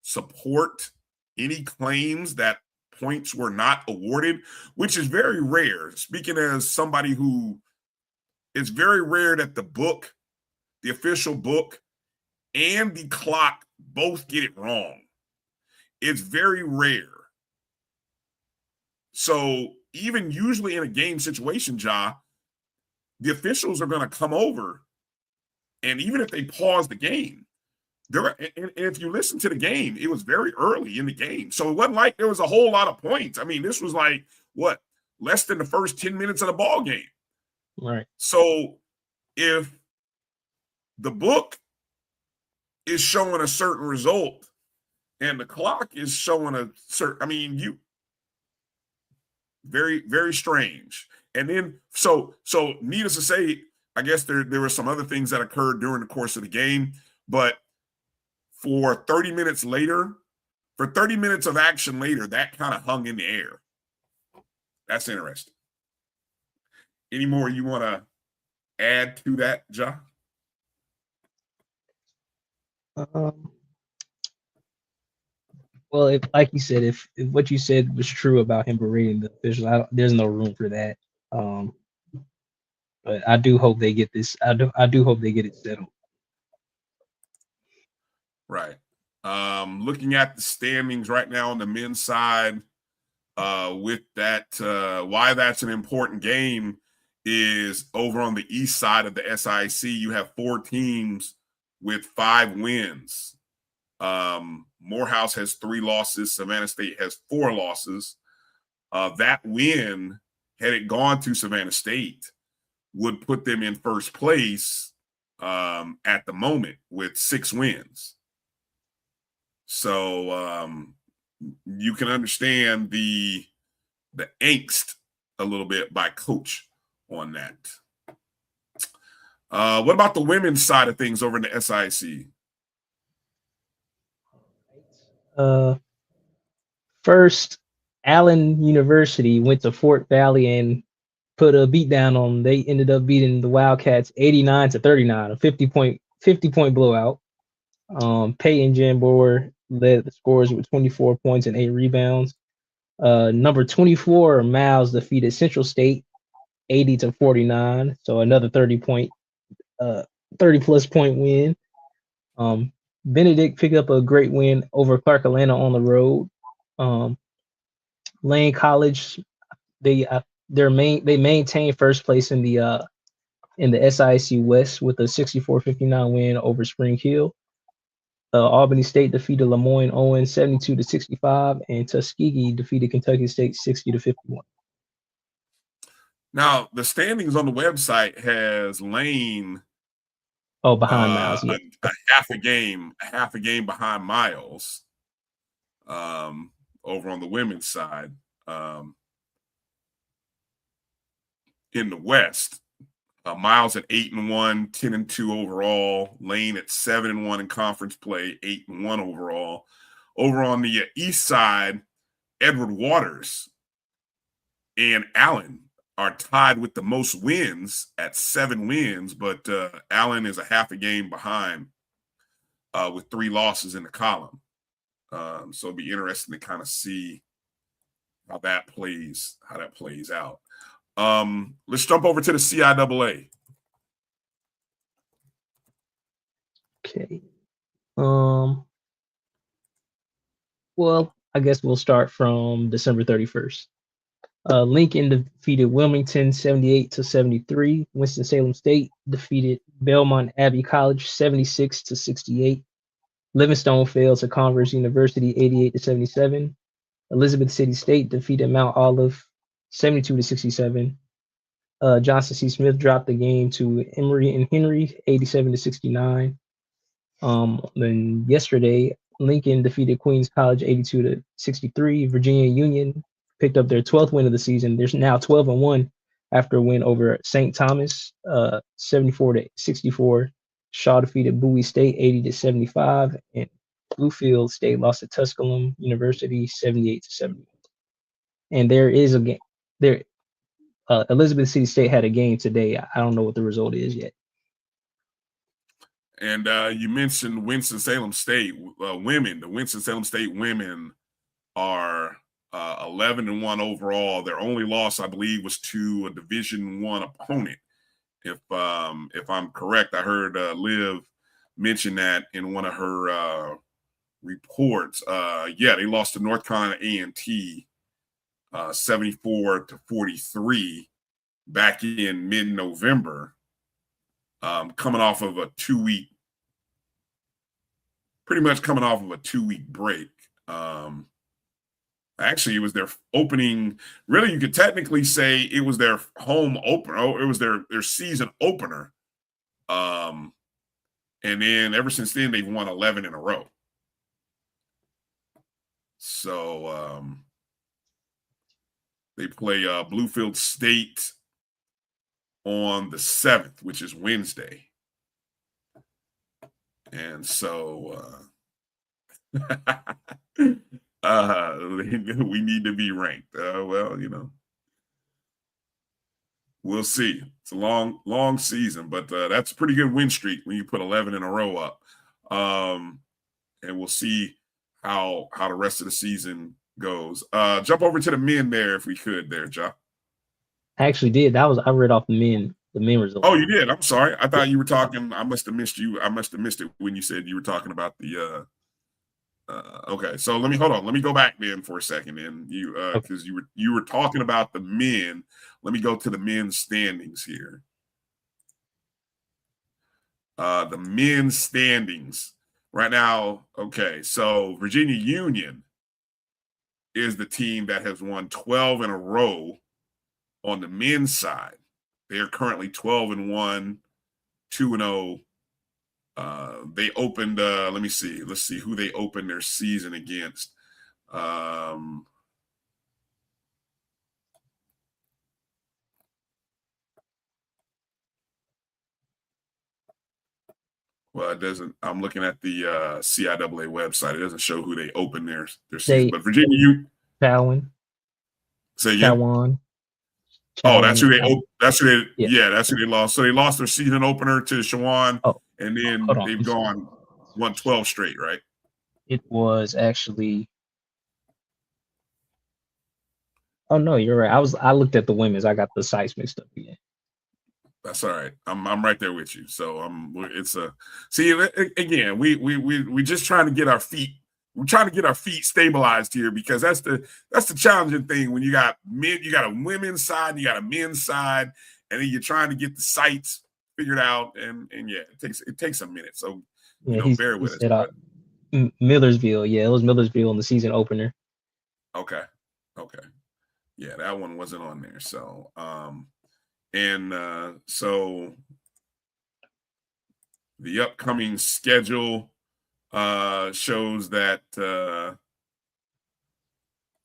support any claims that points were not awarded, which is very rare. Speaking as somebody who, it's very rare that the book, the official book, and the clock both get it wrong. It's very rare. So even usually in a game situation, Ja, the officials are going to come over, and even if they pause the game, and if you listen to the game, it was very early in the game. So it wasn't like there was a whole lot of points. I mean, this was like, what, less than the first 10 minutes of the ball game. Right. So if the book is showing a certain result and the clock is showing a certain, I mean, very, very strange. And then, so needless to say, I guess there were some other things that occurred during the course of the game, but for 30 minutes later, for 30 minutes of action later, that kind of hung in the air. That's interesting. Any more you want to add to that, Ja? Well, if, like you said, if what you said was true about him berating the officials, there's no room for that. But I do hope they get this. I do hope they get it settled. Right. Looking at the standings right now on the men's side, with that, why that's an important game is over on the east side of the SIC, you have 4 teams with 5 wins. Morehouse has 3 losses. Savannah State has 4 losses. That win, had it gone to Savannah State, would put them in first place at the moment with 6 wins. So you can understand the angst a little bit by coach on that. What about the women's side of things over in the SIC? First, Allen University went to Fort Valley and put a beat down on them. They ended up beating the Wildcats 89-39, a 50-point blowout. Peyton Jambor led the scores with 24 points and 8 rebounds. Number 24, Miles, defeated Central State 80-49, so another 30-plus point win. Benedict picked up a great win over Clark Atlanta on the road. Lane College, they maintain first place in the SIC West with a 64-59 win over Spring Hill. Albany State defeated Lemoyne Owens 72-65, and Tuskegee defeated Kentucky State 60-51. Now, the standings on the website has Lane behind Miles, yeah. a half a game behind Miles over on the women's side. In the West, Miles at 8-1, 10-2 overall. Lane at 7-1 in conference play, 8-1 overall. Over on the east side, Edward Waters and Allen are tied with the most wins at 7 wins, but Allen is a half a game behind with 3 losses in the column. So it'll be interesting to kind of see how that plays out. Let's jump over to the CIAA. Okay. Well, I guess we'll start from December 31st. Lincoln defeated Wilmington 78-73. Winston-Salem State defeated Belmont Abbey College 76-68. Livingstone fell to Converse University 88-77. Elizabeth City State defeated Mount Olive 72-67. Johnson C. Smith dropped the game to Emory and Henry 87-69. Then yesterday, Lincoln defeated Queens College 82-63. Virginia Union picked up their 12th win of the season. They're now 12-1 after a win over St. Thomas, 74-64. Shaw defeated Bowie State 80-75, and Bluefield State lost to Tusculum University 78-70. And there is a game there. Elizabeth City State had a game today. I don't know what the result is yet. And you mentioned Winston-Salem State women. The Winston-Salem State women are 11-1 overall. Their only loss, I believe, was to a Division I opponent. If I'm correct, I heard Liv mention that in one of her reports. Yeah, they lost to North Carolina A&T 74-43 back in mid-November, coming off of a 2-week, pretty much coming off of a 2-week break. Actually, it was their opening. Really, you could technically say it was their home opener. Oh, it was their season opener. And then ever since then, they've won 11 in a row. So they play Bluefield State on the 7th, which is Wednesday. And so we need to be ranked. Well, we'll see. It's a long season, but that's a pretty good win streak when you put 11 in a row up. And we'll see how the rest of the season goes. Jump over to the men there if we could there, Ja. I actually did. I read off the men result. Oh, you did? I'm sorry. I thought you were talking. I must have missed you. I must have missed it when you said you were talking about the okay, so let me go back then for a second, and you because you were talking about the men. Let me go to the men's standings here. The men's standings right now. Okay, so Virginia Union is the team that has won 12 in a row on the men's side. They are currently 12-1, 2-0. They opened, let me see. Let's see who they opened their season against. Well, it doesn't. I'm looking at the CIAA website. It doesn't show who they opened their season. But Virginia U. Cowan. Say again. Cowan. Oh, that's who they. That's who they. Yeah. Yeah, that's who they lost. So they lost their season opener to Shawan, and then they've won 12 straight, right? It was actually. Oh no, you're right. I looked at the women's. I got the sites mixed up again. That's all right. I'm right there with you. So see again. We just trying to get our feet. We're trying to get our feet stabilized here because that's the challenging thing when you got men, you got a women's side, you got a men's side, and then you're trying to get the sites figured out, and yeah, it takes a minute. So bear with us. Millersville, yeah, it was Millersville in the season opener. Okay, yeah, that one wasn't on there. So so the upcoming schedule shows that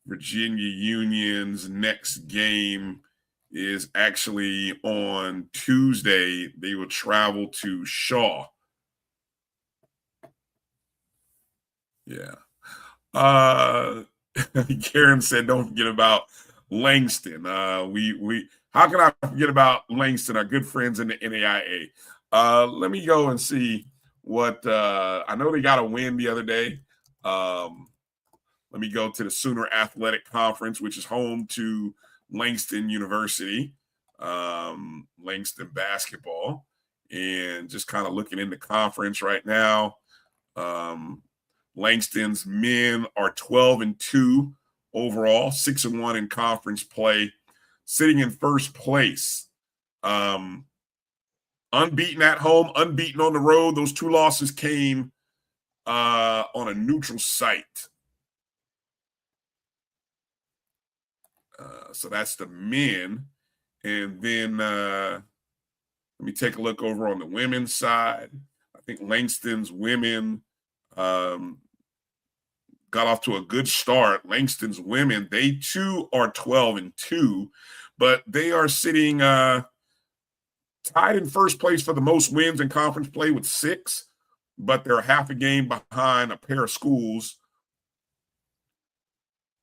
Virginia Union's next game is actually on Tuesday. They will travel to Shaw. Yeah. Karen said, don't forget about Langston. We how can I forget about Langston, our good friends in the NAIA? Let me go and see what I know they got a win the other day. Let me go to the Sooner Athletic Conference, which is home to Langston University, Langston basketball, and just kind of looking in the conference right now. Langston's men are 12-2 overall, 6-1 in conference play, sitting in first place. Unbeaten at home, unbeaten on the road. Those two losses came on a neutral site. So that's the men. And then let me take a look over on the women's side. I think Langston's women got off to a good start. Langston's women, they too are 12-2, but they are sitting tied in first place for the most wins in conference play with 6, but they're half a game behind a pair of schools,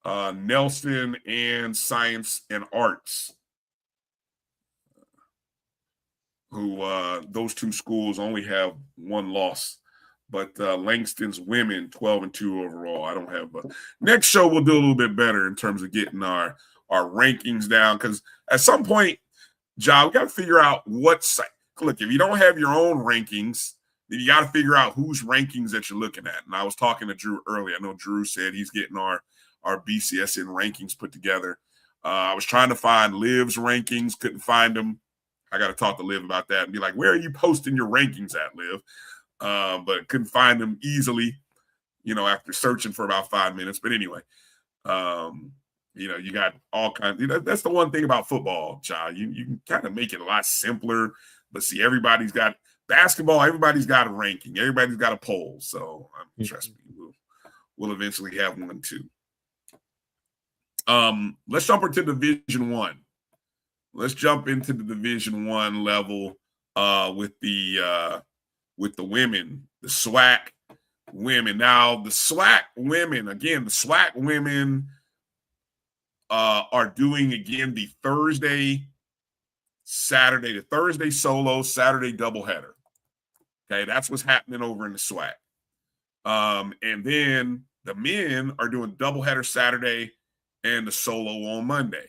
Nelson and Science and Arts, who those two schools only have 1 loss. But Langston's women 12-2 overall. I don't have next show we'll do a little bit better in terms of getting our rankings down, because at some point, John, we got to figure out look, if you don't have your own rankings, then you got to figure out whose rankings that you're looking at. And I was talking to Drew earlier. I know Drew said he's getting our BCSN rankings put together. I was trying to find Liv's rankings, couldn't find them. I got to talk to Liv about that and be like, where are you posting your rankings at, Liv? But couldn't find them easily, after searching for about 5 minutes. But anyway, you got all kinds. That's the one thing about football, John. You can kind of make it a lot simpler. But see, everybody's got basketball. Everybody's got a ranking. Everybody's got a poll. So trust me, we'll eventually have one too. Let's jump into Division I. Let's jump into the Division I level with the women, the SWAC women. Now, the SWAC women, again, are doing, again, the Thursday solo, Saturday doubleheader. Okay, that's what's happening over in the SWAC. And then the men are doing doubleheader Saturday and the solo on Monday.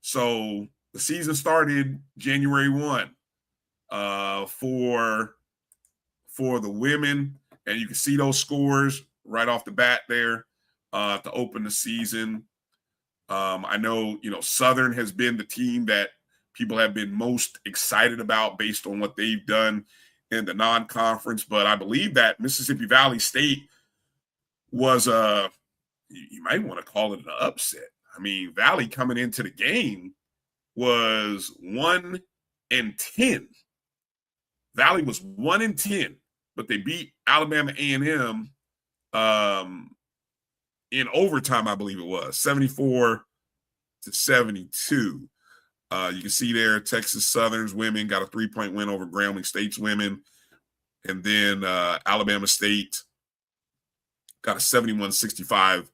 So the season started January 1 for the women, and you can see those scores right off the bat there to open the season. I know, Southern has been the team that people have been most excited about based on what they've done in the non-conference, but I believe that Mississippi Valley State was you might want to call it an upset. I mean, Valley coming into the game was 1-10. Valley was 1-10. But they beat Alabama A&M in overtime, I believe it was, 74-72. You can see there Texas Southern's women got a 3-point win over Grambling State's women. And then Alabama State got a 71-65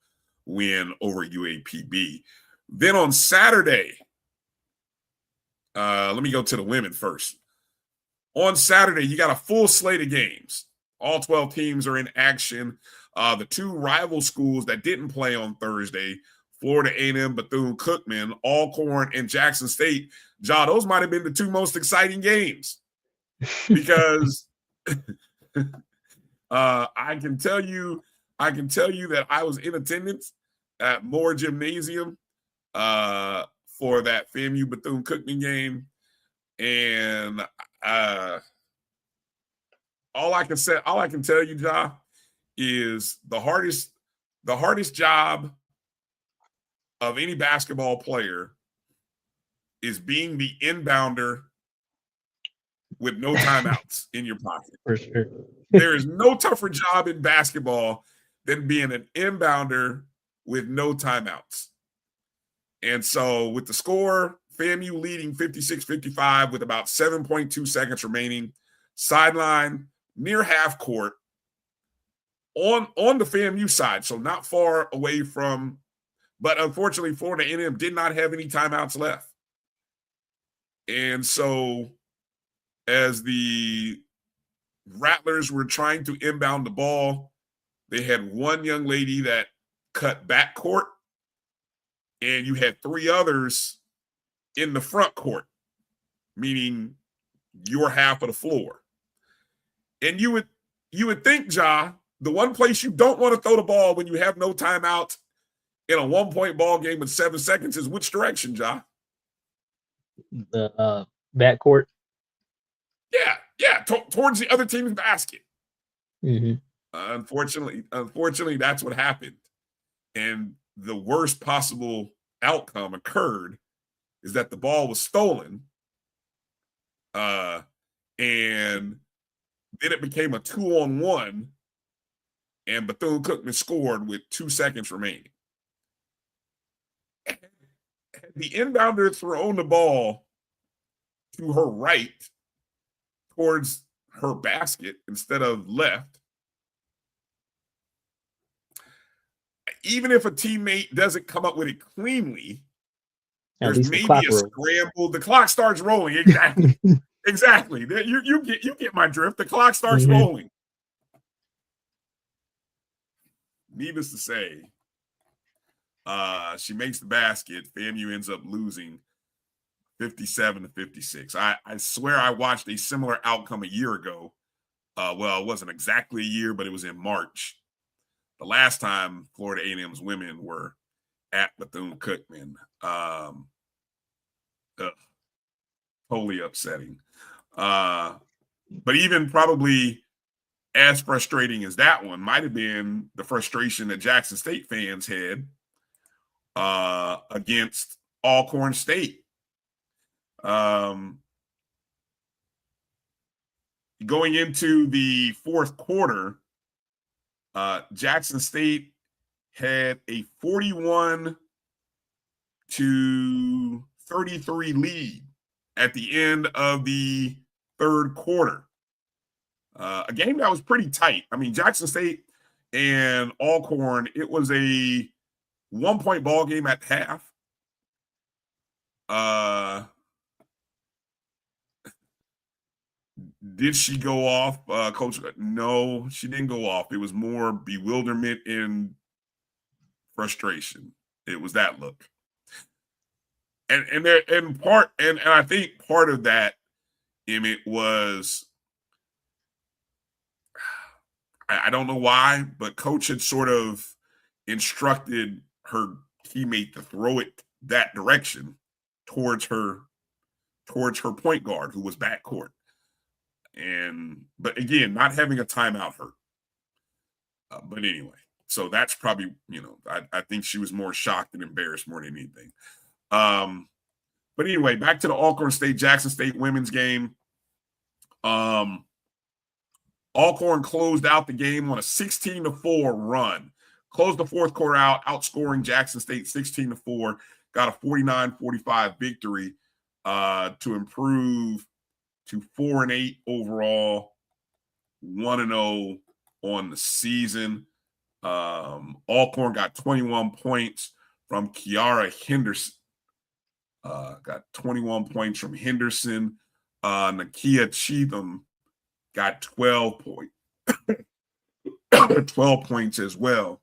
win over UAPB. Then on Saturday, let me go to the women first. On Saturday, you got a full slate of games. All 12 teams are in action. The 2 rival schools that didn't play on Thursday, Florida A&M, Bethune-Cookman, Alcorn, and Jackson State. John, those might have been the 2 most exciting games because I can tell you that I was in attendance at Moore Gymnasium for that FAMU Bethune-Cookman game, and all I can tell you, Ja, is the hardest job of any basketball player is being the inbounder with no timeouts in your pocket. For sure. There is no tougher job in basketball than being an inbounder with no timeouts. And so with the score, FAMU leading 56-55 with about 7.2 seconds remaining, sideline near half court on the FAMU side, so not far away from, but unfortunately Florida A&M did not have any timeouts left. And so as the Rattlers were trying to inbound the ball, they had one young lady that cut backcourt, and you had 3 others in the front court, meaning your half of the floor. And you would think, Ja, the one place you don't want to throw the ball when you have no timeout in a 1-point ball game with 7 seconds is which direction, Ja? The backcourt. Yeah, towards the other team's basket. Mm-hmm. Unfortunately, that's what happened. And the worst possible outcome occurred is that the ball was stolen. And then it became a 2-on-1, and Bethune-Cookman scored with 2 seconds remaining. Had the inbounder thrown the ball to her right towards her basket instead of left. Even if a teammate doesn't come up with it cleanly, there's maybe a scramble. The clock starts rolling. Exactly. Exactly. You get my drift. The clock starts rolling. Needless to say, she makes the basket. FAMU ends up losing 57-56. I swear I watched a similar outcome a year ago. Well, it wasn't exactly a year, but it was in March. The last time Florida A&M's women were at Bethune-Cookman. Totally upsetting. But even probably as frustrating as that one might have been the frustration that Jackson State fans had against Alcorn State. Going into the fourth quarter, Jackson State had a 41-33 lead at the end of the third quarter. A game that was pretty tight. I mean, Jackson State and Alcorn, it was a 1-point ball game at half. Did she go off, Coach? No, she didn't go off. It was more bewilderment and frustration. It was that look. And I think part of that, Emmett, was, I don't know why, but Coach had sort of instructed her teammate to throw it that direction towards her point guard, who was backcourt. But again, not having a timeout hurt. But anyway, so that's probably, I think she was more shocked and embarrassed more than anything. But anyway, back to the Alcorn State Jackson State women's game. Alcorn closed out the game on a 16-4 run. Closed the fourth quarter out, outscoring Jackson State 16-4. Got a 49-45 victory to improve to 4-8 overall, 1-0 on the season. Alcorn got 21 points from Kiara Henderson. Got 21 points from Henderson. Nakia Cheatham got 12 points. 12 points as well.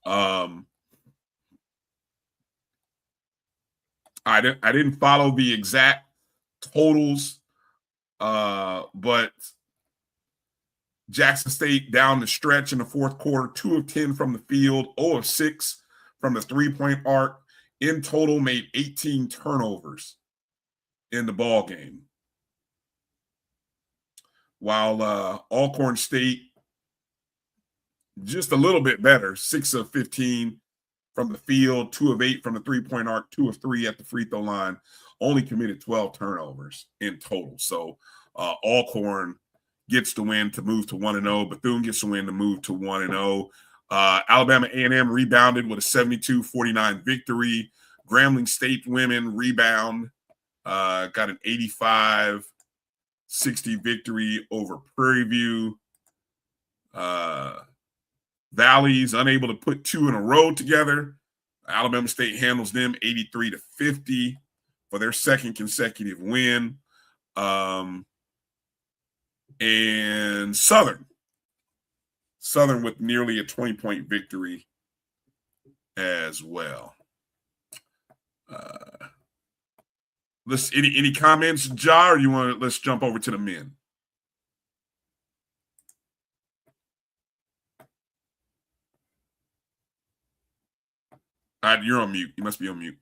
I didn't follow the exact totals, but Jackson State down the stretch in the fourth quarter, 2 of 10 from the field, 0 of 6 from the three-point arc. In total, made 18 turnovers in the ball game. While Alcorn State, just a little bit better, 6 of 15 from the field, 2 of 8 from the three-point arc, 2 of 3 at the free throw line, only committed 12 turnovers in total. So Alcorn gets the win to move to 1-0. Bethune gets the win to move to 1-0. Alabama A&M rebounded with a 72-49 victory. Grambling State women rebound, got an 85-60 victory over Prairie View. Valley's unable to put 2 in a row together. Alabama State handles them 83-50 for their second consecutive win. And Southern with nearly a 20-point victory as well. Any comments, Ja, or let's jump over to the men? You're on mute. You must be on mute.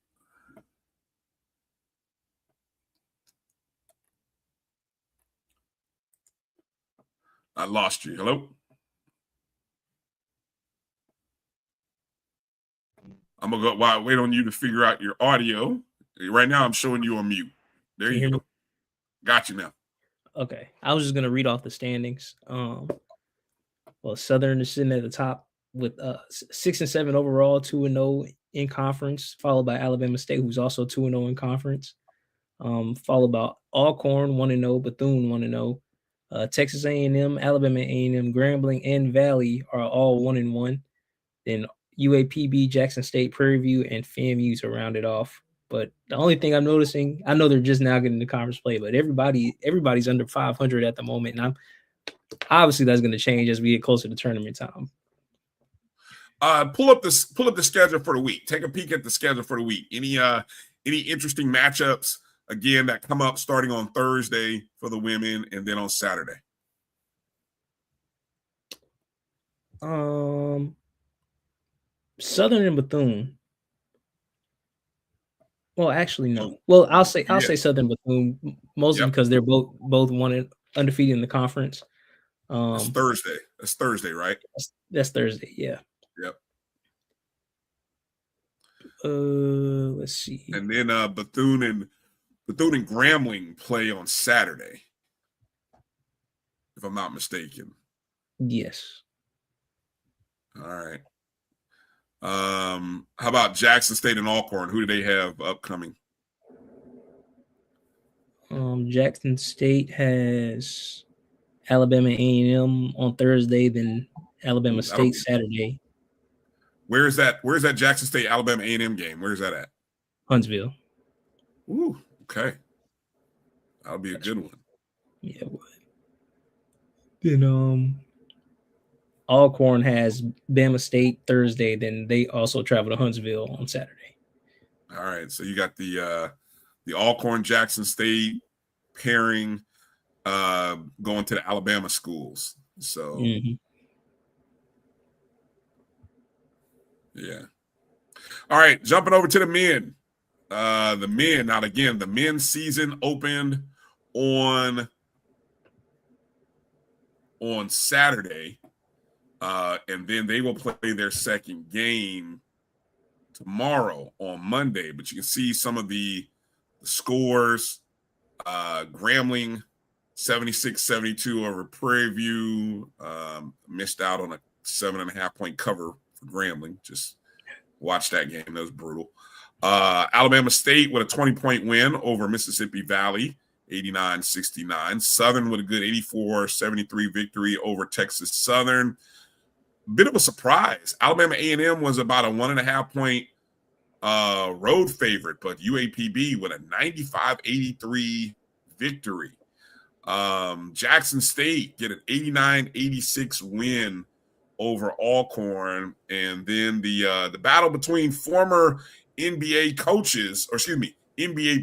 I lost you. Hello? I'm going to wait on you to figure out your audio. Right now, I'm showing you on mute. There you go. Got you now. Okay. I was just going to read off the standings. Southern is sitting at the top with 6-7 overall, 2-0 in conference, followed by Alabama State, who's also 2-0 in conference. Followed by Alcorn 1-0, Bethune 1-0. Texas A&M, Alabama A&M, Grambling, and Valley are all 1-1. Then UAPB, Jackson State, Prairie View, and FAMU to round it off. But the only thing I'm noticing, I know they're just now getting the conference play, but everybody's under 500 at the moment, and obviously that's going to change as we get closer to tournament time. Pull up the schedule for the week. Take a peek at the schedule for the week. Any interesting matchups again that come up starting on Thursday for the women and then on Saturday? Southern and Bethune. Well, actually, no. Well, I'll say Southern Bethune mostly because they're both undefeated in the conference. That's Thursday. That's Thursday, right? That's Thursday. Yeah. Yep. Let's see. And then Bethune and Grambling play on Saturday, if I'm not mistaken. Yes. All right. How about Jackson State and Alcorn? Who do they have upcoming? Jackson State has Alabama A&M on Thursday, then Alabama State Saturday. Where is that Jackson State Alabama A&M game? Where is that at? Huntsville. Ooh, okay. That'll be a good one. Yeah. Then Alcorn has Bama State Thursday, then they also travel to Huntsville on Saturday. All right, so you got the Alcorn Jackson State pairing going to the Alabama schools. So yeah. All right, jumping over to the men. The men's season opened on Saturday. And then they will play their second game tomorrow on Monday. But you can see some of the scores. Grambling 76-72 over Prairie View. Missed out on a 7.5-point cover for Grambling. Just watch that game. That was brutal. Alabama State with a 20-point win over Mississippi Valley, 89-69. Southern with a good 84-73 victory over Texas Southern. Bit of a surprise. Alabama A&M was about a 1.5-point road favorite, but UAPB with a 95-83 victory. Jackson State get an 89-86 win over Alcorn, and then the battle between former NBA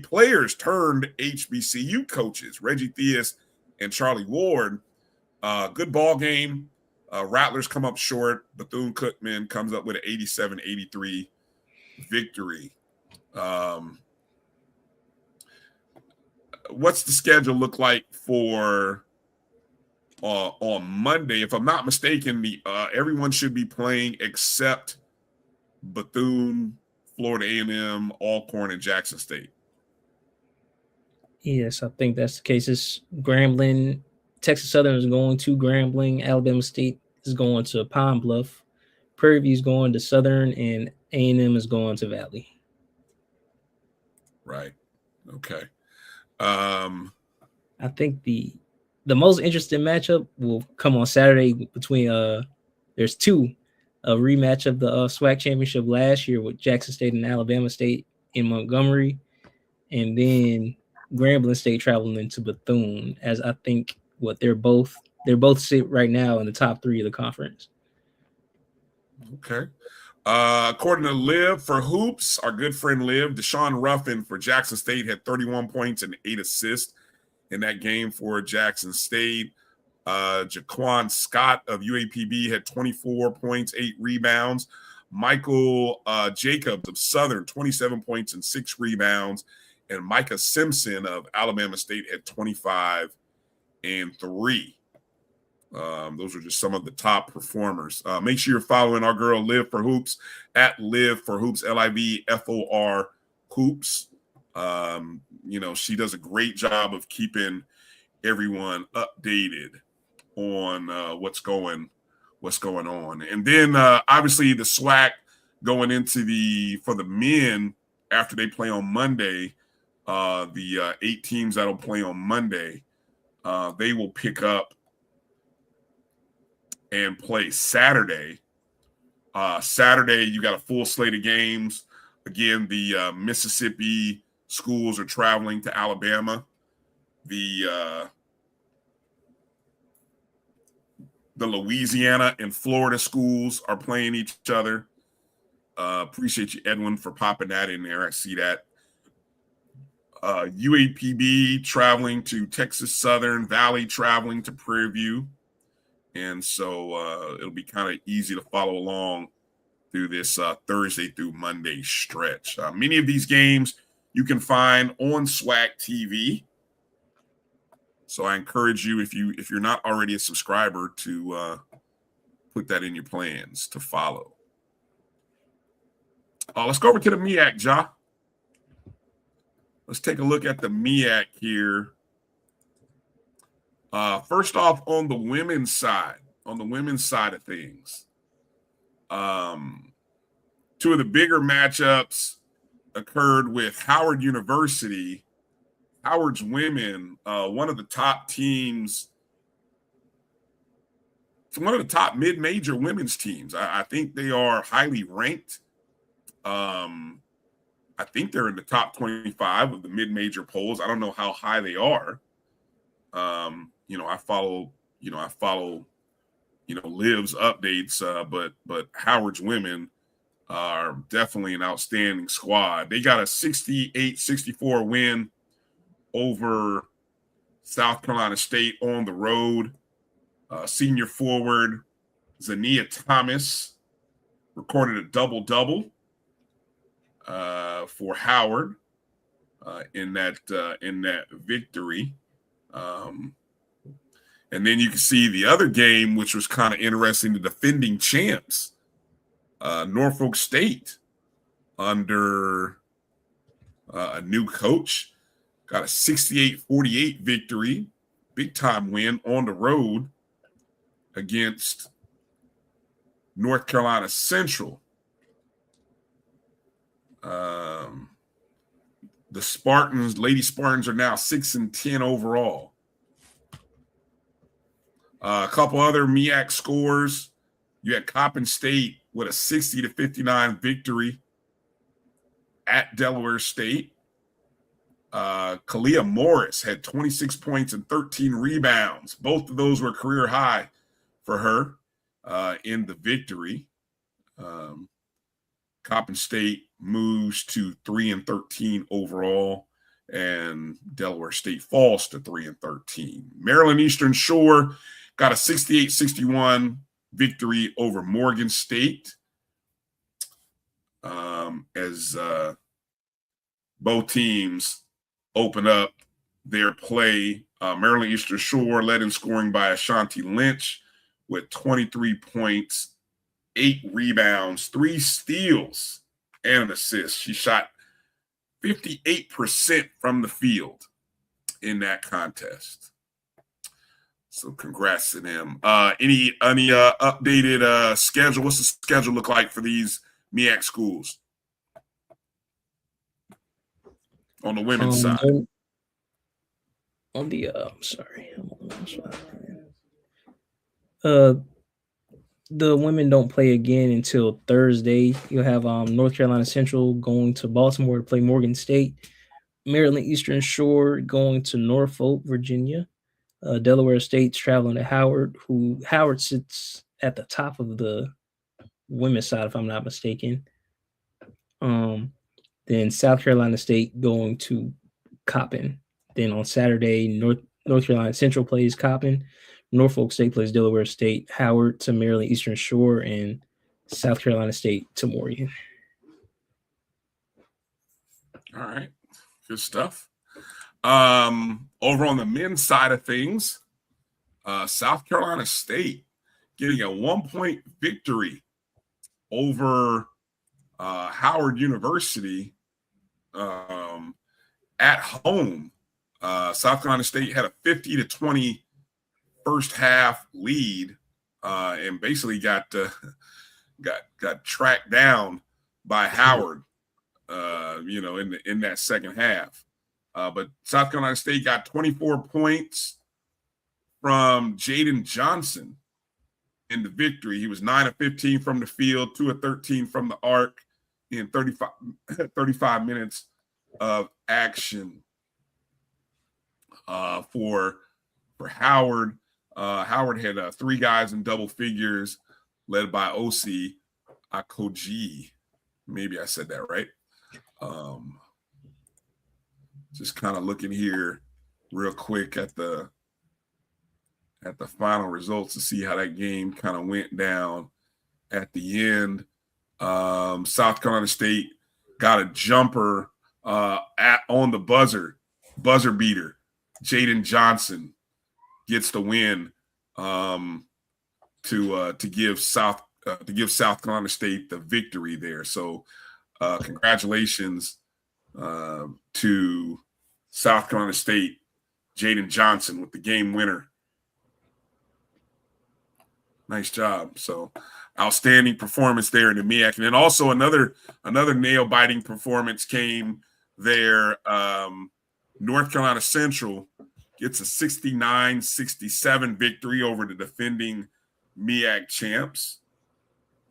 players turned HBCU coaches, Reggie Theus and Charlie Ward. Good ball game. Rattlers come up short. Bethune-Cookman comes up with an 87-83 victory. What's the schedule look like for on Monday? If I'm not mistaken, everyone should be playing except Bethune, Florida A&M, Alcorn, and Jackson State. Yes, I think that's the case. It's Grambling. Texas Southern is going to Grambling. Alabama State is going to Pine Bluff. Prairie View is going to Southern, and A&M is going to Valley. Right. Okay. I think the most interesting matchup will come on Saturday between there's two. A rematch of the SWAC championship last year with Jackson State and Alabama State in Montgomery, and then Grambling State traveling into Bethune, as I think they're both sit right now in the top 3 of the conference. Okay. According to Liv for Hoops, our good friend Liv, Deshaun Ruffin for Jackson State had 31 points and 8 assists in that game for Jackson State. Jaquan Scott of UAPB had 24 points, 8 rebounds. Michael Jacobs of Southern, 27 points and 6 rebounds. And Micah Simpson of Alabama State had 25 and 3. Those are just some of the top performers. Make sure you're following our girl Liv for Hoops at Liv for Hoops, LIVFOR Hoops. She does a great job of keeping everyone updated on what's going on. And then obviously the SWAC going into for the men after they play on Monday, the 8 teams that'll play on Monday, they will pick up and play Saturday. Saturday, you got a full slate of games. Again, the Mississippi schools are traveling to Alabama. The Louisiana and Florida schools are playing each other. Appreciate you, Edwin, for popping that in there. I see that. UAPB traveling to Texas Southern, Valley traveling to Prairie View. And so it'll be kind of easy to follow along through this Thursday through Monday stretch. Many of these games you can find on SWAC TV. So I encourage you, if you're not already a subscriber, to put that in your plans to follow. Let's go over to the MEAC, Ja. Let's take a look at the MEAC here. First off, on the women's side of things, 2 of the bigger matchups occurred with Howard University. Howard's women, one of the top teams, one of the top mid-major women's teams. I think they are highly ranked. I think they're in the top 25 of the mid-major polls. I don't know how high they are. I follow Liv's updates, but Howard's women are definitely an outstanding squad. They got a 68-64 win over South Carolina State on the road. Senior forward Zania Thomas recorded a double-double for Howard in that victory. And then you can see the other game, which was kind of interesting, the defending champs, Norfolk State, under a new coach, got a 68-48 victory, big-time win on the road against North Carolina Central. The Lady Spartans are now 6-10 overall. A couple other MEAC scores. You had Coppin State with a 60-59 victory at Delaware State. Kalia Morris had 26 points and 13 rebounds. Both of those were career high for her in the victory. Coppin State moves to 3-13 overall, and Delaware State falls to 3-13. Maryland Eastern Shore got a 68-61 victory over Morgan State as both teams open up their play. Maryland Eastern Shore led in scoring by Ashanti Lynch with 23 points, 8 rebounds, 3 steals, and an assist. She shot 58% from the field in that contest. So congrats to them. Any updated schedule? What's the schedule look like for these MEAC schools on the women's side? On the the women don't play again until Thursday. You'll have North Carolina Central going to Baltimore to play Morgan State. Maryland Eastern Shore going to Norfolk, Virginia. Delaware State's traveling to Howard, who Howard sits at the top of the women's side, if I'm not mistaken. Then South Carolina State going to Coppin. Then on Saturday, North Carolina Central plays Coppin. Norfolk State plays Delaware State. Howard to Maryland Eastern Shore, and South Carolina State to Morgan. All right. Good stuff. Over on the men's side of things, South Carolina State getting a 1-point victory over Howard University at home. South Carolina State had a 50-20 first half lead and basically got tracked down by Howard, in that second half. But South Carolina State got 24 points from Jaden Johnson in the victory. He was 9 of 15 from the field, 2 of 13 from the arc in 35 minutes of action for Howard. Howard had 3 guys in double figures, led by OC Akoji. Maybe I said that right. Just kind of looking here real quick at the final results to see how that game kind of went down at the end. South Carolina State got a jumper on the buzzer beater. Jaden Johnson gets the win to give South Carolina State the victory there. So congratulations to South Carolina State, Jaden Johnson with the game winner. Nice job. So outstanding performance there in the MEAC. And then also another nail-biting performance came there. North Carolina Central gets a 69-67 victory over the defending MEAC champs.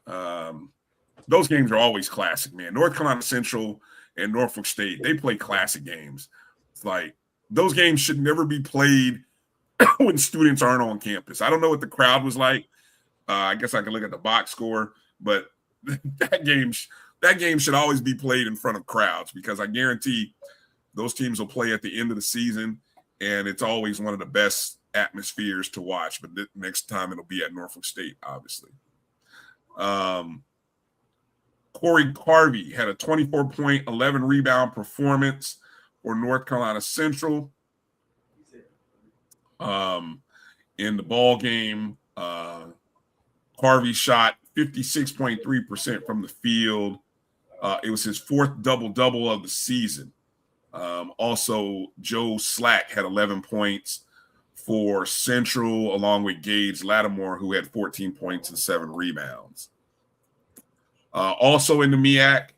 Those games are always classic, man. North Carolina Central and Norfolk State, they play classic games. It's like those games should never be played when students aren't on campus. I don't know what the crowd was like. I guess I can look at the box score, but that game should always be played in front of crowds, because I guarantee those teams will play at the end of the season, and it's always one of the best atmospheres to watch. But next time it'll be at Norfolk State, obviously. Corey Carvey had a 24-point, 11-rebound performance for North Carolina Central. In the ball game, Carvey shot 56.3% from the field. It was his 4th double-double of the season. Also, Joe Slack had 11 points for Central, along with Gage Lattimore, who had 14 points and 7 rebounds. Also in the MEAC,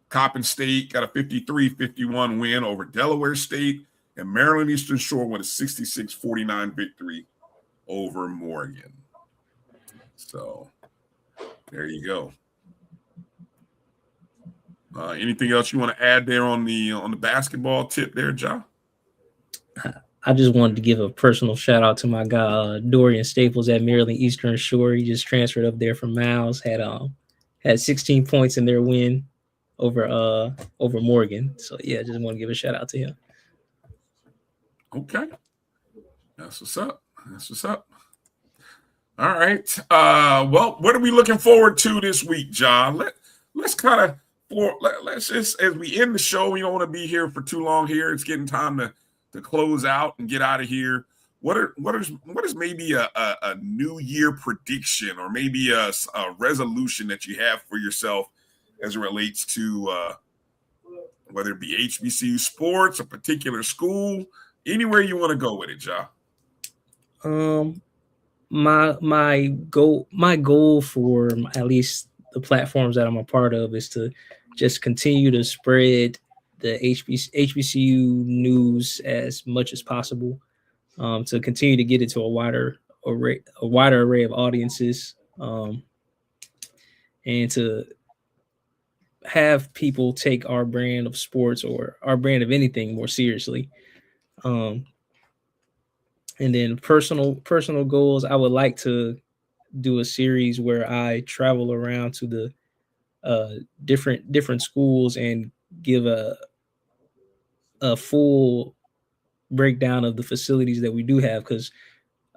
Coppin State got a 53-51 win over Delaware State, and Maryland Eastern Shore with a 66-49 victory over Morgan. So there you go. Anything else you want to add there on the basketball tip there, Ja? I just wanted to give a personal shout out to my guy Dorian Staples at Maryland Eastern Shore. He just transferred up there from Miles. Had 16 points in their win over Morgan. So yeah, just want to give a shout out to him. Okay, that's what's up. All right. Well, what are we looking forward to this week, John? Let's just, as we end the show, we don't want to be here for too long here. It's getting time to close out and get out of here. What is maybe a New Year prediction, or maybe a resolution that you have for yourself as it relates to whether it be HBCU Sports, a particular school, anywhere you want to go with it, Ja? My goal for at least the platforms that I'm a part of is to just continue to spread the HBCU news as much as possible, to continue to get it to a wider array of audiences, and to have people take our brand of sports or our brand of anything more seriously. And then personal goals, I would like to do a series where I travel around to the different schools and give a full breakdown of the facilities that we do have, because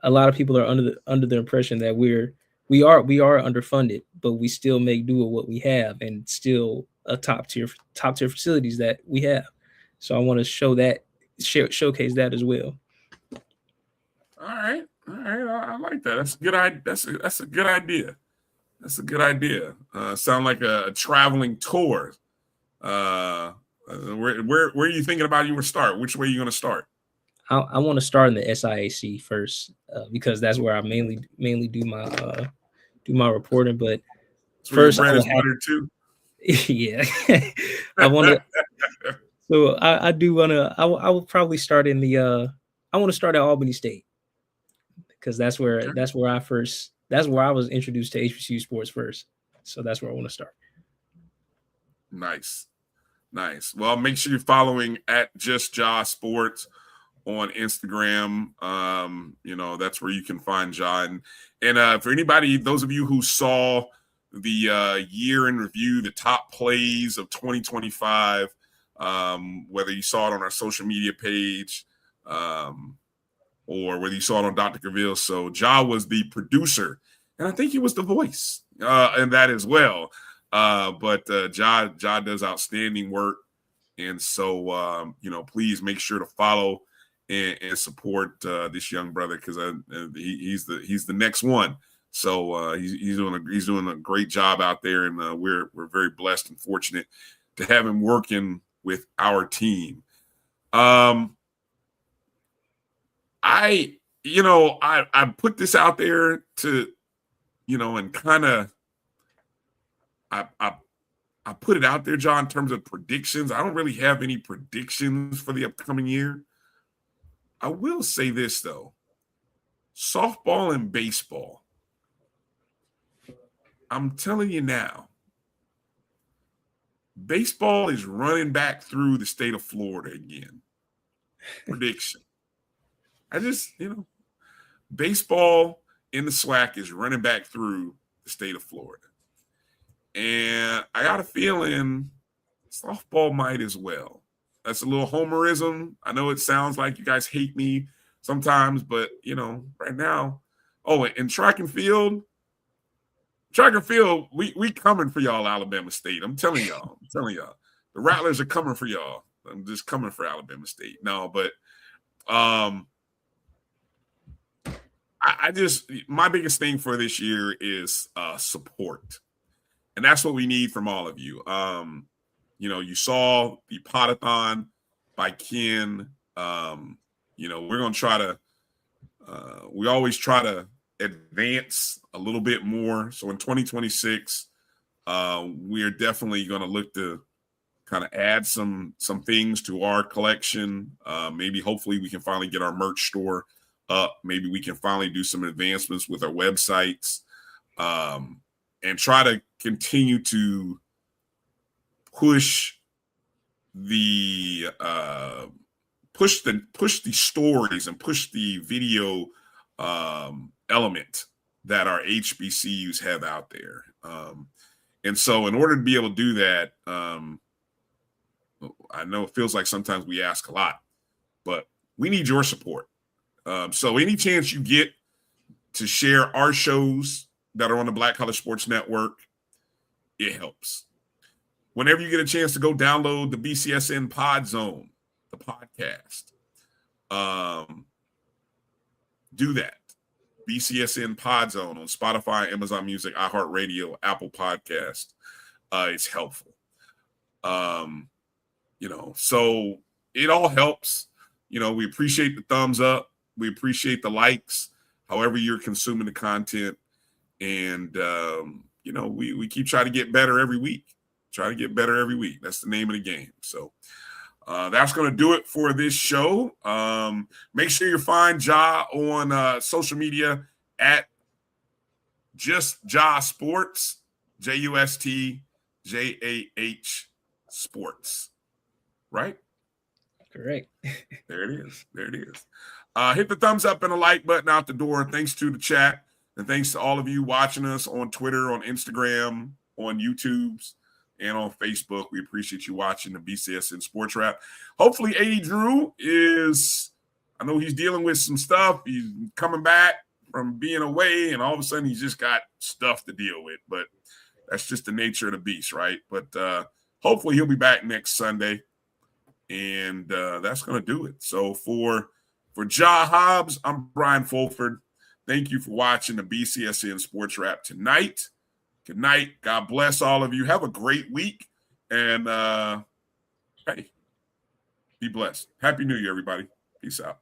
a lot of people are under the impression that we are underfunded, but we still make do with what we have, and still a top tier facilities that we have. So I want to showcase that as well. All right. I like that. That's a good idea. That's a good idea. That's a good idea. Sound like a traveling tour. Where are you thinking about you would start? Which way are you going to start? I want to start in the SIAC first, because that's where I mainly do my reporting. But first, bread is butter too. Yeah, I want to. So I do want to. I will probably start in the. I want to start at Albany State because that's where I first. That's where I was introduced to HBCU sports first. So that's where I want to start. Nice. Well, make sure you're following at Just Ja Sports on Instagram. That's where you can find Ja. And for anybody, those of you who saw the year in review, the top plays of 2025, whether you saw it on our social media page or whether you saw it on Dr. Gaville. So Ja was the producer, and I think he was the voice in that as well. But Ja does outstanding work. And so, please make sure to follow and support this young brother because he's the next one. So he's doing a great job out there, and we're very blessed and fortunate to have him working with our team. I put this out there to, and kind of I put it out there, John, in terms of predictions. I don't really have any predictions for the upcoming year. I will say this, though. Softball and baseball. I'm telling you now, baseball is running back through the state of Florida again. Prediction. Baseball in the SWAC is running back through the state of Florida. And I got a feeling softball might as well. That's a little homerism. I know it sounds like you guys hate me sometimes, but, right now. Oh, and track and field, we coming for y'all, Alabama State. I'm telling y'all. The Rattlers are coming for y'all. I'm just coming for Alabama State. No, but my biggest thing for this year is support. And that's what we need from all of you. You saw the Potathon by Ken. We're going to try to we always try to advance a little bit more. So in 2026, we're definitely going to look to kind of add some things to our collection. Maybe hopefully we can finally get our merch store up. Maybe we can finally do some advancements with our websites. And try to continue to push the stories and push the video element that our HBCUs have out there. And so in order to be able to do that, I know it feels like sometimes we ask a lot, but we need your support. So any chance you get to share our shows that are on the Black College Sports Network, it helps. Whenever you get a chance to go download the BCSN Pod Zone, the podcast, do that. BCSN Pod Zone on Spotify, Amazon Music, iHeartRadio, Apple Podcast. It's helpful. So it all helps. We appreciate the thumbs up. We appreciate the likes, however you're consuming the content. And, we keep trying to get better every week. That's the name of the game. So that's going to do it for this show. Make sure you find Ja on social media at Just Ja Sports, JUSTJAH Sports. Right? Correct. There it is. Hit the thumbs up and the like button out the door. Thanks to the chat. And thanks to all of you watching us on Twitter, on Instagram, on YouTubes, and on Facebook. We appreciate you watching the BCSN SportsWrap. Hopefully, A.D. Drew I know he's dealing with some stuff. He's coming back from being away, and all of a sudden he's just got stuff to deal with. But that's just the nature of the beast, right? But hopefully he'll be back next Sunday. And that's going to do it. So for Ja Hobbs, I'm Brian Fulford. Thank you for watching the BCSN SportsWrap tonight. Good night. God bless all of you. Have a great week. And, hey, be blessed. Happy New Year, everybody. Peace out.